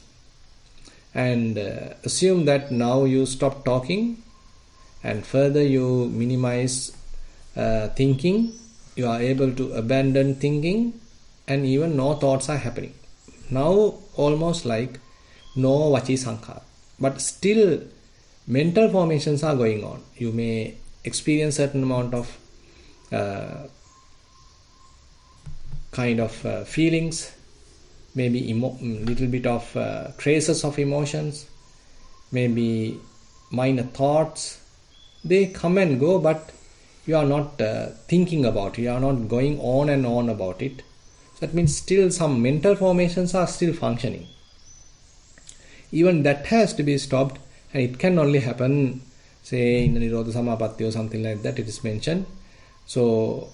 and assume that now you stop talking and further you minimize thinking, you are able to abandon thinking, and even no thoughts are happening. Now almost like no Vachi Sankara, but still mental formations are going on. You may experience certain amount of feelings, maybe little bit of traces of emotions, maybe minor thoughts. They come and go, but you are not thinking about it, you are not going on and on about it. So that means still some mental formations are still functioning. Even that has to be stopped, and it can only happen, say in the Nirodha Samapatti or something like that, it is mentioned. So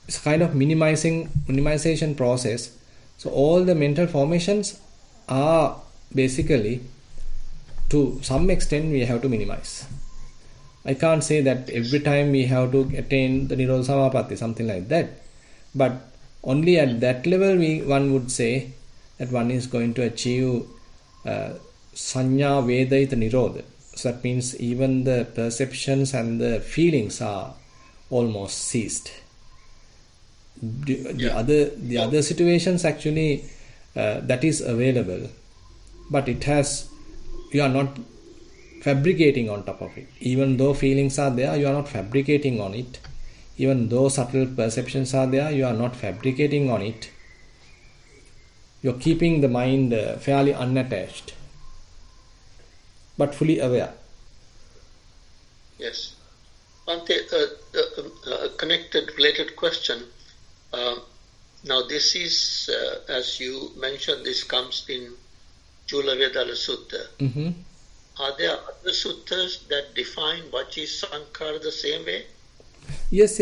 it's kind of minimization process. So all the mental formations are basically, to some extent, we have to minimize. I can't say that every time we have to attain the Nirodha Samapatti, something like that. But only at that level one would say that one is going to achieve Sanya Vedaita Nirodha. So that means even the perceptions and the feelings are almost ceased. The other situations actually that is available, but you are not fabricating on top of it. Even though feelings are there, you are not fabricating on it. Even though subtle perceptions are there, you are not fabricating on it. You're keeping the mind fairly unattached, but fully aware. Yes. Bhante, a connected, related question. Now this is, as you mentioned, this comes in Chula Vedala Sutta. Mm-hmm. Are there other suttas that define Vachi Sankara the same way? Yes.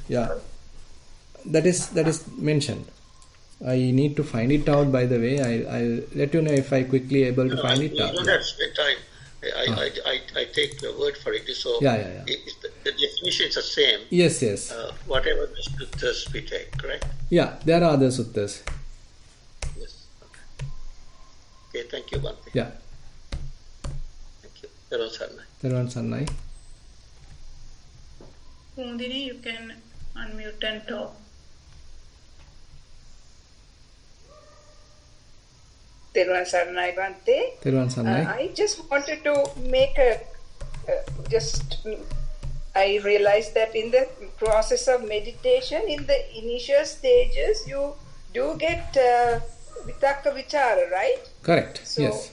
Yeah. That is mentioned. I need to find it out. By the way, I'll let you know if I quickly able to find it out. You don't have to spend time. I take your word for it. So Yeah. The definition is the same. Yes. Whatever the suttas we take, correct? Yeah, there are other suttas. Yes. Okay, thank you, Bhante. Yeah. Thank you. Thero Sarnai. Thero Sarnai. Kundini, you can unmute and talk. Thero Sarnai, Bhante. Thero Sarnai. I just wanted to make I realized that in the process of meditation, in the initial stages, you do get Vitakka Vichara, right? Correct. So yes.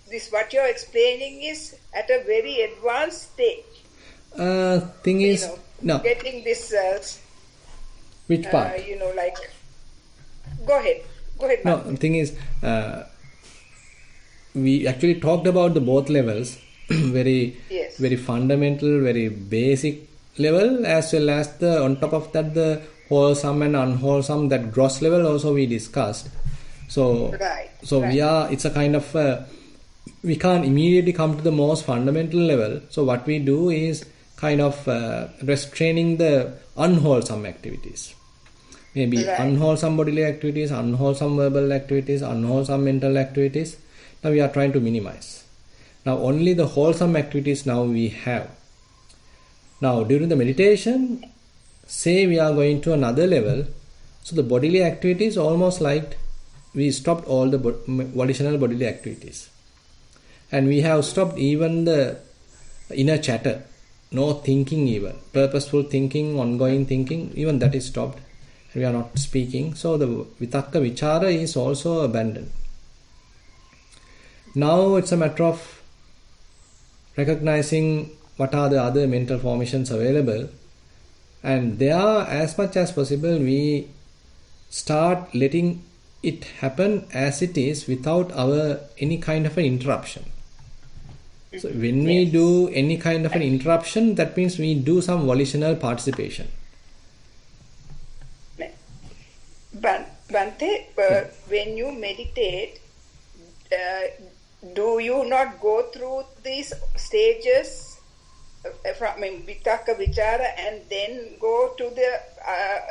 This what you're explaining is at a very advanced stage. Thing is, no. Getting this. Which part? Go ahead. No, the thing is, we actually talked about the both levels, very fundamental, very basic level, as well as on top of that the wholesome and unwholesome, that gross level also we discussed. So it's a kind of we can't immediately come to the most fundamental level. So what we do is kind of restraining the unwholesome activities. Maybe unwholesome bodily activities, unwholesome verbal activities, unwholesome mental activities. Now we are trying to minimize. Now only the wholesome activities now we have. Now during the meditation, say we are going to another level. So the bodily activities almost like we stopped all the volitional bodily activities. And we have stopped even the inner chatter. No thinking even. Purposeful thinking, ongoing thinking, even that is stopped. We are not speaking. So the Vitakka Vichara is also abandoned. Now it's a matter of recognizing what are the other mental formations available, and there, as much as possible, we start letting it happen as it is without any kind of an interruption. So when we do any kind of an interruption, that means we do some volitional participation. Bhante, when you meditate, do you not go through these stages from Vitakka Vichara and then go to the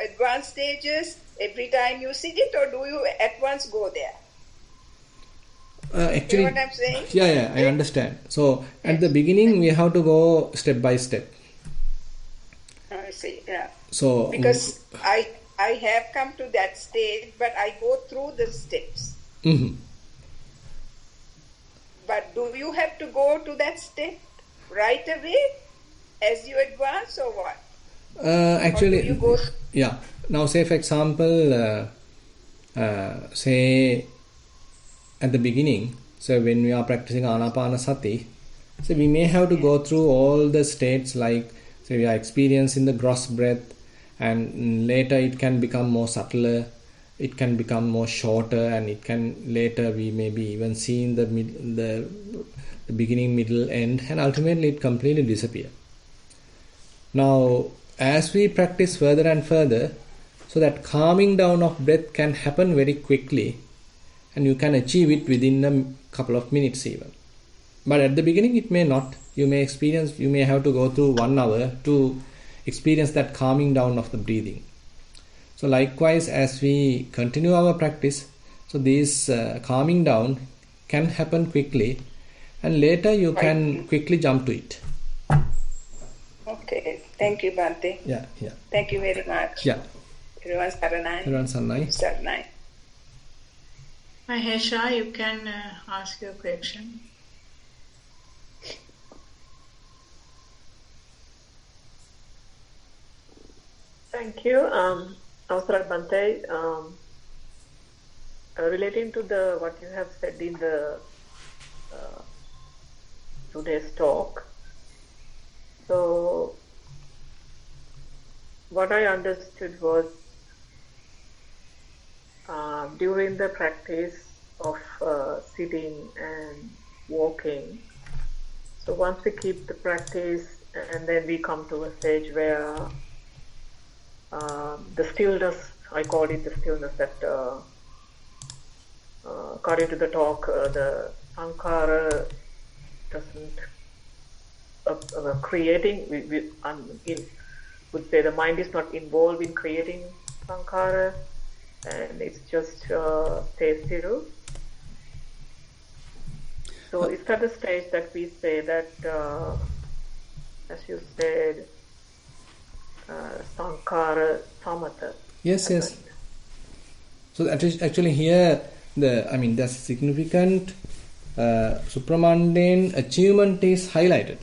advanced stages every time you sit it, or do you at once go there? Actually, you know what I'm saying? Yeah, I understand. So at the beginning, we have to go step by step. I see, yeah. So because I have come to that stage, but I go through the steps. Mm-hmm. But do you have to go to that step right away as you advance, or what? Actually, or do you go yeah. Now, say for example, say at the beginning, so when we are practicing Anapanasati, so we may have to go through all the states, like say we are experiencing the gross breath, and later it can become more subtler, it can become more shorter, and it can later we may be even seeing the beginning, middle, end, and ultimately it completely disappear. Now, as we practice further and further, so that calming down of breath can happen very quickly, and you can achieve it within a couple of minutes even. But at the beginning it may not. You may have to go through 1 hour to experience that calming down of the breathing. So likewise, as we continue our practice, so this calming down can happen quickly, and later you can quickly jump to it. Okay, thank you, Bhante. Yeah. Thank you very much. Yeah. Thero Saranai. Saranai. Mahesha, you can ask your question. Thank you. Avasarak Bante, relating to what you have said in the today's talk. So, what I understood was during the practice of sitting and walking. So once we keep the practice, and then we come to a stage where the stillness, I call it the stillness that, according to the talk, the sankhara doesn't creating. We would say the mind is not involved in creating sankhara, and it's just stays still. So it's at the stage that we say that, as you said, sankhara samatha. Yes. So actually here, the significant supramundane achievement is highlighted.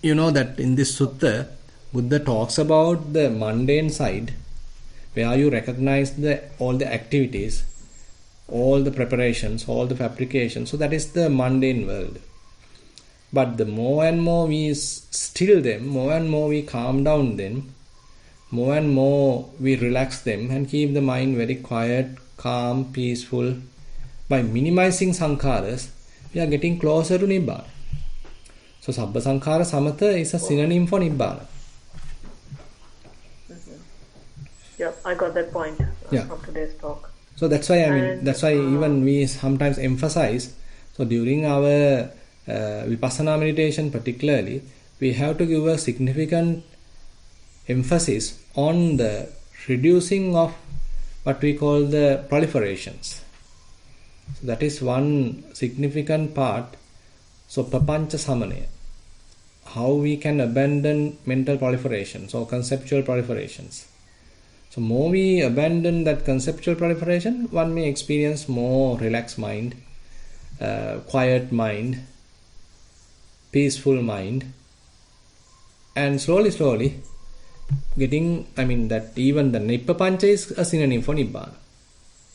You know that in this sutta, Buddha talks about the mundane side, where you recognize all the activities, all the preparations, all the fabrications. So that is the mundane world. But the more and more we still them, more and more we calm down them, more and more we relax them and keep the mind very quiet, calm, peaceful. By minimizing sankharas, we are getting closer to Nibbana. So Sabba Sankhara Samatha is a synonym for Nibbana. Yeah, I got that point from today's talk. So that's why even we sometimes emphasize. So during our Vipassana meditation particularly, we have to give a significant emphasis on the reducing of what we call the proliferations. So that is one significant part. So papancha samanaya, how we can abandon mental proliferations or conceptual proliferations. So more we abandon that conceptual proliferation, one may experience more relaxed mind, quiet mind, peaceful mind, and slowly getting, that even the Nippapancha is a synonym for Nibbana,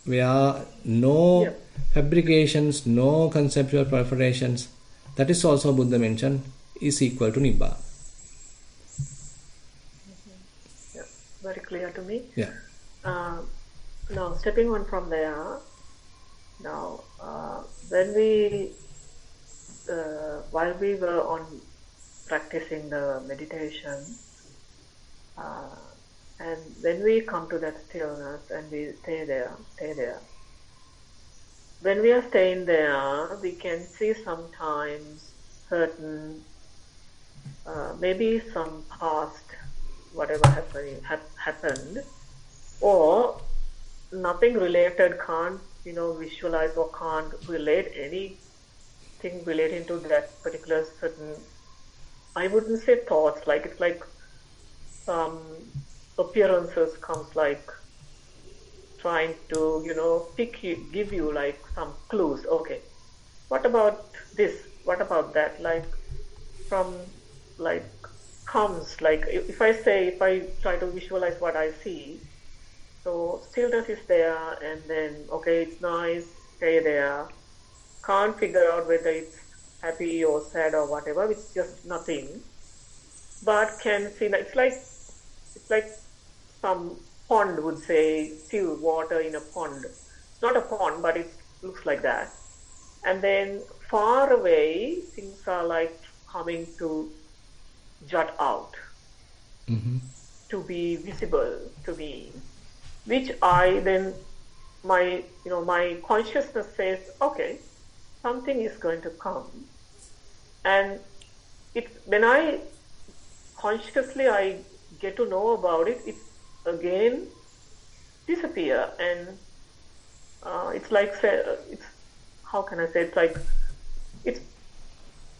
where no fabrications, no conceptual proliferations, that is also Buddha mentioned, is equal to Nibbana. Very clear to me. Yeah. Now, stepping on from there, now, when we, while we were on practicing the meditation, and when we come to that stillness and we stay there, when we are staying there, we can see sometimes certain, maybe some past, whatever happened, or nothing related, can't visualize or can't relate anything relating to that particular certain, I wouldn't say thoughts, like it's like some appearances comes, like trying to give you like some clues. Okay, what about this, what about that, like from like comes, like if I try to visualize what I see, so stillness is there, and then okay, it's nice, stay there, can't figure out whether it's happy or sad or whatever, it's just nothing, but can see that it's like some pond would say, still water in a pond, not a pond, but it looks like that, and then far away things are like coming to jut out, to be visible to me, which I then my consciousness says, okay, something is going to come, and when I consciously I get to know about it, it's again disappear, and it's like, it's, how can I say, it's like it's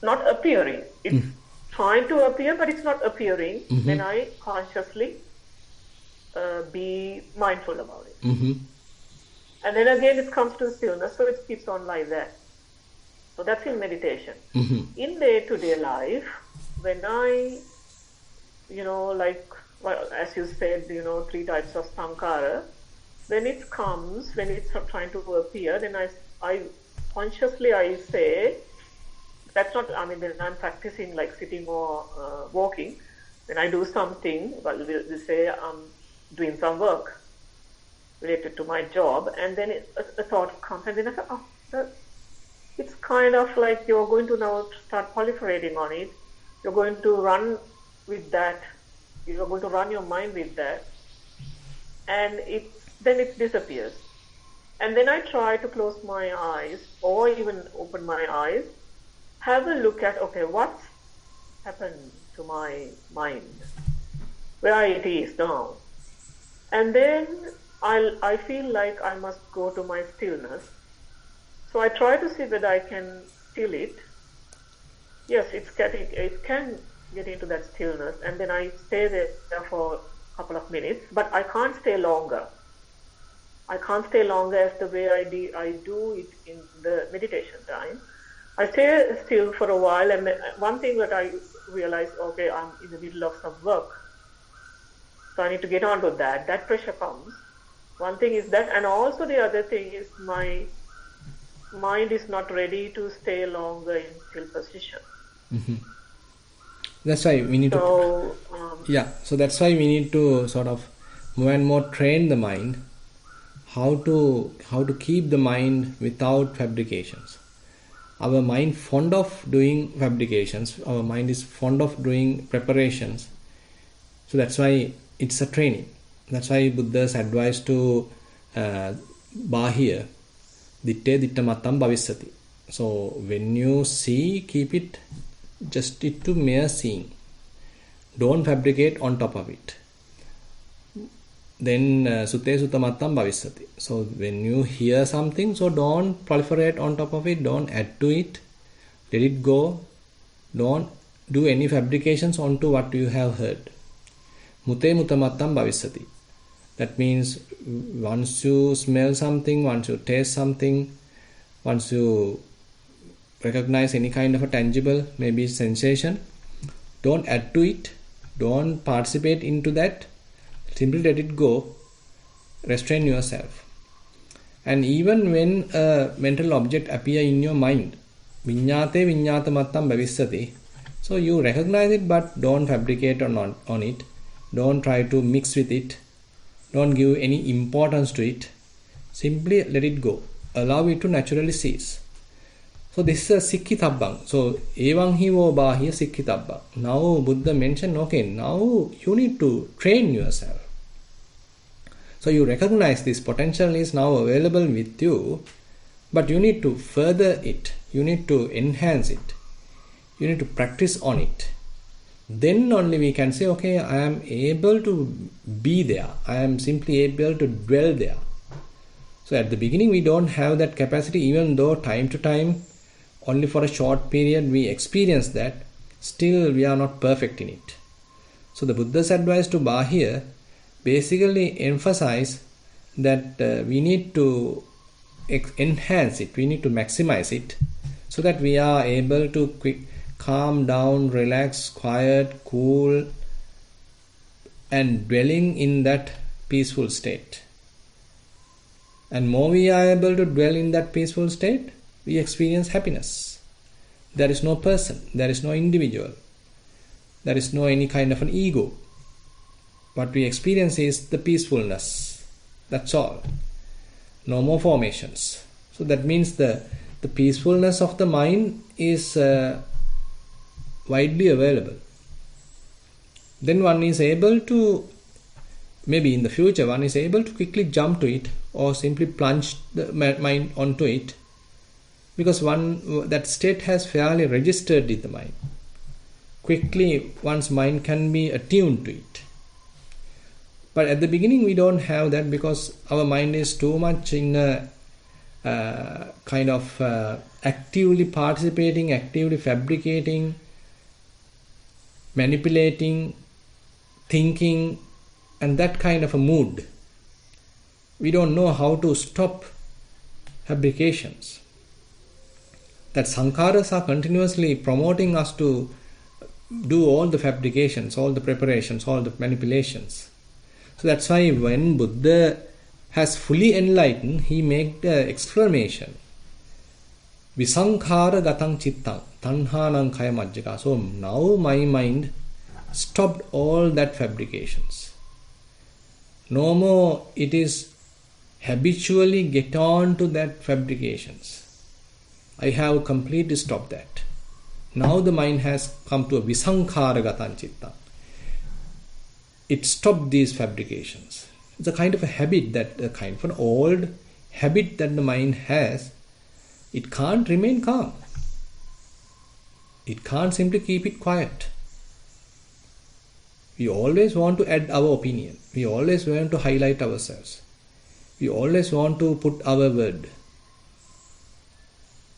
not appearing, it's trying to appear, but it's not appearing, Mm-hmm. then I consciously be mindful about it. Mm-hmm. And then again it comes to stillness, so it keeps on like that. So that's in meditation. Mm-hmm. In day-to-day life, when I, as you said, 3 types of sankhara, when it comes, when it's trying to appear, then I consciously I say, that's not, then I'm practicing like sitting or walking. When I do something, we'll say I'm doing some work related to my job, and then a thought comes, and then I say, it's kind of like you're going to now start proliferating on it. You're going to run with that. You're going to run your mind with that. And then it disappears. And then I try to close my eyes or even open my eyes, have a look at, okay, what's happened to my mind, where it is now. And then I feel like I must go to my stillness. So I try to see whether I can still it. Yes, it can get into that stillness, and then I stay there for a couple of minutes, but I can't stay longer. I can't stay longer as the way I do it in the meditation time. I stay still for a while, and one thing that I realize, okay, I'm in the middle of some work, so I need to get on to that. That pressure comes. One thing is that, and also the other thing is my mind is not ready to stay longer in still position. Mm-hmm. That's why we need to... So that's why we need to sort of more and more train the mind how to keep the mind without fabrications. Our mind fond of doing fabrications. Our mind is fond of doing preparations. So that's why it's a training. That's why Buddha's advice to Bahya, ditte dittamattam bhavissati. So when you see, keep it just to mere seeing. Don't fabricate on top of it. Then sutte suttamattam bhavissati. So when you hear something, so don't proliferate on top of it, don't add to it, let it go, don't do any fabrications onto what you have heard. Mute mutamattam bhavissati. That means once you smell something, once you taste something, once you recognize any kind of a tangible, maybe sensation, don't add to it, don't participate into that, simply let it go, restrain yourself. And even when a mental object appear in your mind, viññāte viññātamattam bhavissati, so you recognize it but don't fabricate on it, don't try to mix with it, don't give any importance to it, simply let it go, allow it to naturally cease. So this is a sikkhitabbaṃ. So evaṃ hi vo bāhya sikkhitabbaṃ. Now Buddha mentioned, okay, now you need to train yourself. So you recognize this potential is now available with you, but you need to further it, you need to enhance it, you need to practice on it. Then only we can say, okay, I am able to be there, I am simply able to dwell there. So at the beginning we don't have that capacity, even though time to time, only for a short period we experience that, still we are not perfect in it. So the Buddha's advice to Bahya basically emphasize that we need to enhance it, we need to maximize it, so that we are able to calm down, relax, quiet, cool, and dwelling in that peaceful state. And more we are able to dwell in that peaceful state, we experience happiness. There is no person, there is no individual, there is no any kind of an ego. What we experience is the peacefulness. That's all. No more formations. So that means the peacefulness of the mind is widely available. Then one is able to, maybe in the future, one is able to quickly jump to it or simply plunge the mind onto it, because that state has fairly registered in the mind. Quickly one's mind can be attuned to it. But at the beginning we don't have that, because our mind is too much in a kind of actively participating, actively fabricating, manipulating, thinking, and that kind of a mood, we don't know how to stop fabrications. That sankharas are continuously promoting us to do all the fabrications, all the preparations, all the manipulations. So that's why when Buddha has fully enlightened, he made the exclamation, Visankhara gatang chittang, tanhanang kaya majjaka. So now my mind stopped all that fabrications. No more it is habitually get on to that fabrications. I have completely stopped that. Now the mind has come to a visankhara gatang chittang. It stopped these fabrications. It's a kind of a habit, that a kind of an old habit that the mind has. It can't remain calm. It can't simply keep it quiet. We always want to add our opinion. We always want to highlight ourselves. We always want to put our word.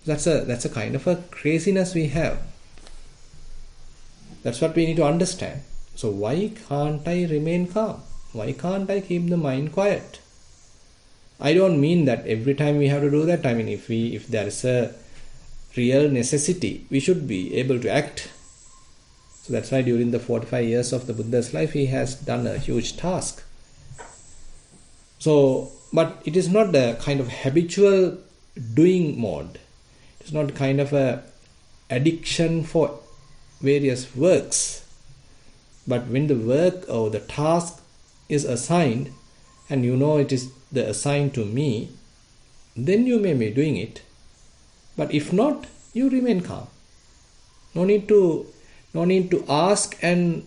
That's a kind of a craziness we have. That's what we need to understand. So why can't I remain calm? Why can't I keep the mind quiet? I don't mean that every time we have to do that. I mean, if there is a real necessity, we should be able to act. So that's why during the 45 years of the Buddha's life, he has done a huge task. So, but it is not a kind of habitual doing mode. It's not kind of a addiction for various works. But when the work or the task is assigned, and you know it is the assigned to me, then you may be doing it. But if not, you remain calm. No need to ask and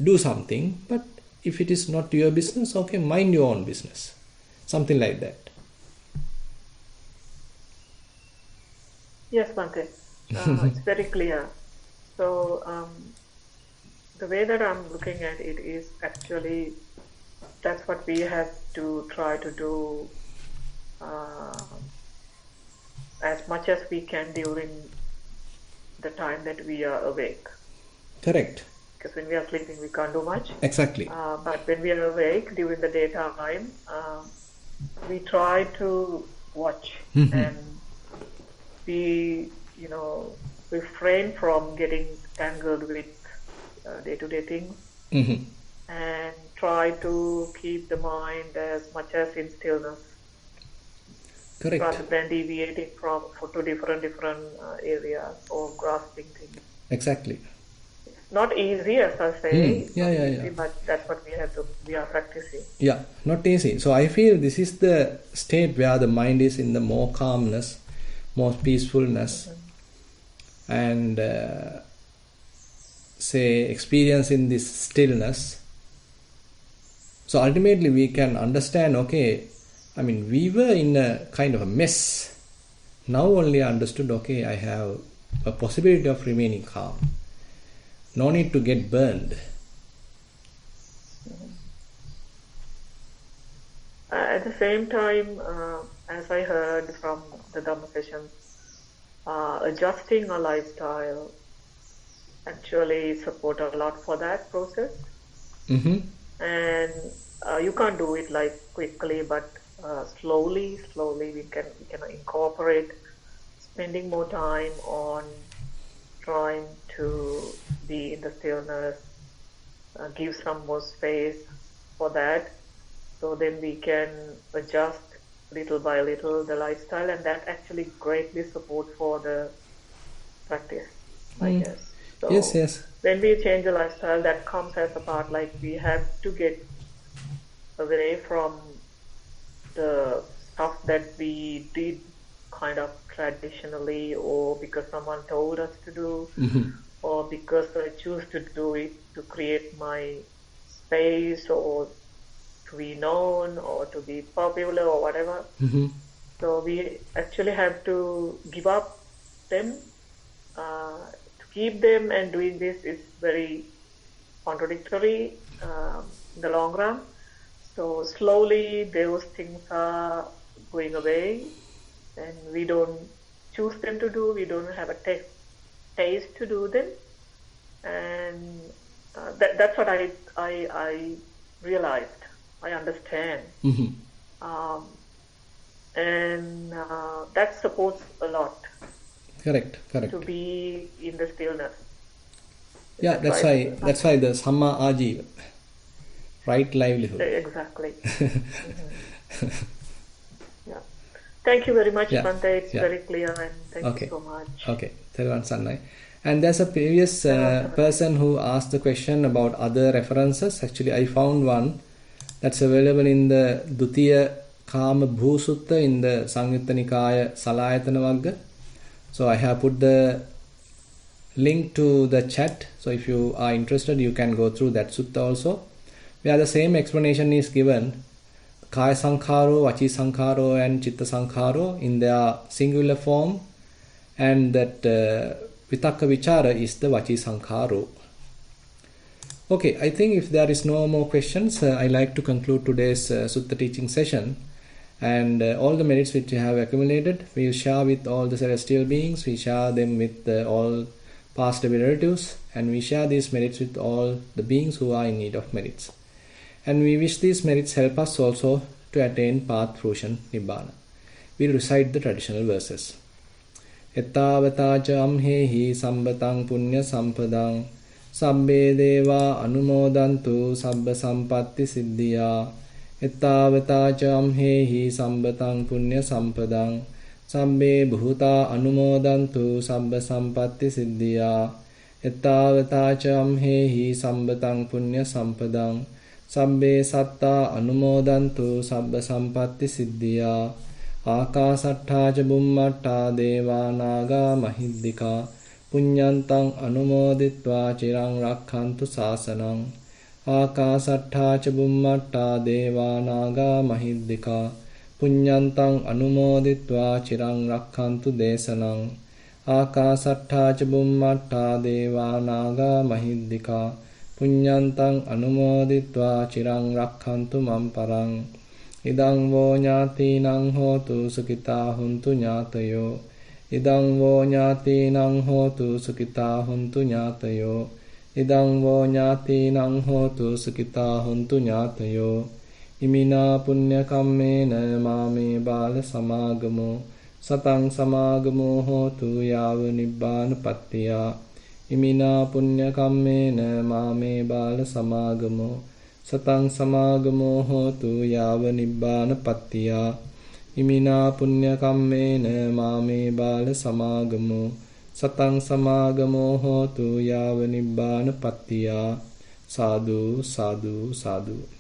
do something. But if it is not your business, okay, mind your own business. Something like that. Yes, Bhante. It's very clear. So the way that I'm looking at it is actually that's what we have to try to do as much as we can during the time that we are awake. Correct. Because when we are sleeping, we can't do much. Exactly. But when we are awake during the daytime, we try to watch and we, refrain from getting tangled with day-to-day things and try to keep the mind as much as in stillness. Correct. Rather than deviating to different areas or grasping things. Exactly. It's not easy, as I say. Yeah. But that's what we are practicing. Yeah, not easy. So I feel this is the state where the mind is in the more calmness, more peacefulness, and experiencing this stillness. So ultimately we can understand, okay, I mean, we were in a kind of a mess. Now only I understood, okay, I have a possibility of remaining calm. No need to get burned. At the same time, as I heard from the Dhamma sessions, adjusting a lifestyle actually support a lot for that process. And you can't do it like quickly, but slowly we can incorporate spending more time on trying to be in the stillness, give some more space for that, so then we can adjust little by little the lifestyle, and that actually greatly support for the practice, I guess. So Yes. when we change the lifestyle, that comes as a part, like we have to get away from the stuff that we did kind of traditionally, or because someone told us to do, or because I choose to do it to create my space, or to be known, or to be popular, or whatever. So we actually have to give up them. To keep them and doing this is very contradictory in the long run. So slowly those things are going away, and we don't choose them to do. We don't have a taste to do them. and that's what I realized. I understand, and that supports a lot. Correct. To be in the stillness. Yeah, that's why the Samma Ajiva, right livelihood. Exactly. Yeah. Thank you very much, Bante. It's very clear, and thank you so much. Okay, Thero Sannai. And there's a previous person who asked the question about other references. Actually, I found one that's available in the Dutiya Kama Bhu Sutta in the Samyutta Nikaya Salayatana Vagga. So I have put the link to the chat. So if you are interested, you can go through that sutta also, where the same explanation is given. Kaya Sankharo, Vachi Sankharo and Chitta Sankharo in their singular form, and that Vitakka Vichara is the Vachi Sankharo. Okay, I think if there is no more questions, I like to conclude today's sutta teaching session. And all the merits which we have accumulated, we will share with all the celestial beings, we share them with all past relatives, and we share these merits with all the beings who are in need of merits. And we wish these merits help us also to attain path fruition Nibbana. We recite the traditional verses. Ettavatacha amhehi sambatang punya sampadang sabbe deva anumodantu sabba sampatti siddhiya. Ettavatacha amhehi sambatang punya sampadang sabbe bhuta anumodantu sabba sampatti siddhiya. Ettavatacha amhehi sambatang punya sampadang sabbe satta anumodantu sabba sampatti siddhiya. Akasattha ca bummatta deva naga mahiddika punyantang anumoditva cirang rakhantu sasanang. Akasattha ca bummatta deva naga mahiddika punyantang anumoditva cirang rakhantu desanang. Akasattha ca bummatta deva naga mahiddika punyantang anumoditva cirang rakhantu mamparang. Idang vo ñātīnaṃ hotu sukitā huntu ñātayo. Idang vo ñātīnaṃ hotu sukitā huntu ñātayo. Idang vo ñātīnaṃ hotu sukitā huntu ñātayo. Imina punya kammena māme bāla samāgamo satang samāgamo hotu yāva nibbāna pattiyā. Imina punya kammena māme bāla samāgamo satang samāgamo hotu yāva nibbāna pattiyā. Imina punya kammena māme bāla samāgamo satang samāgamo hotu yāva nibbāna pattiyā. Sadhu, sadhu, sadhu.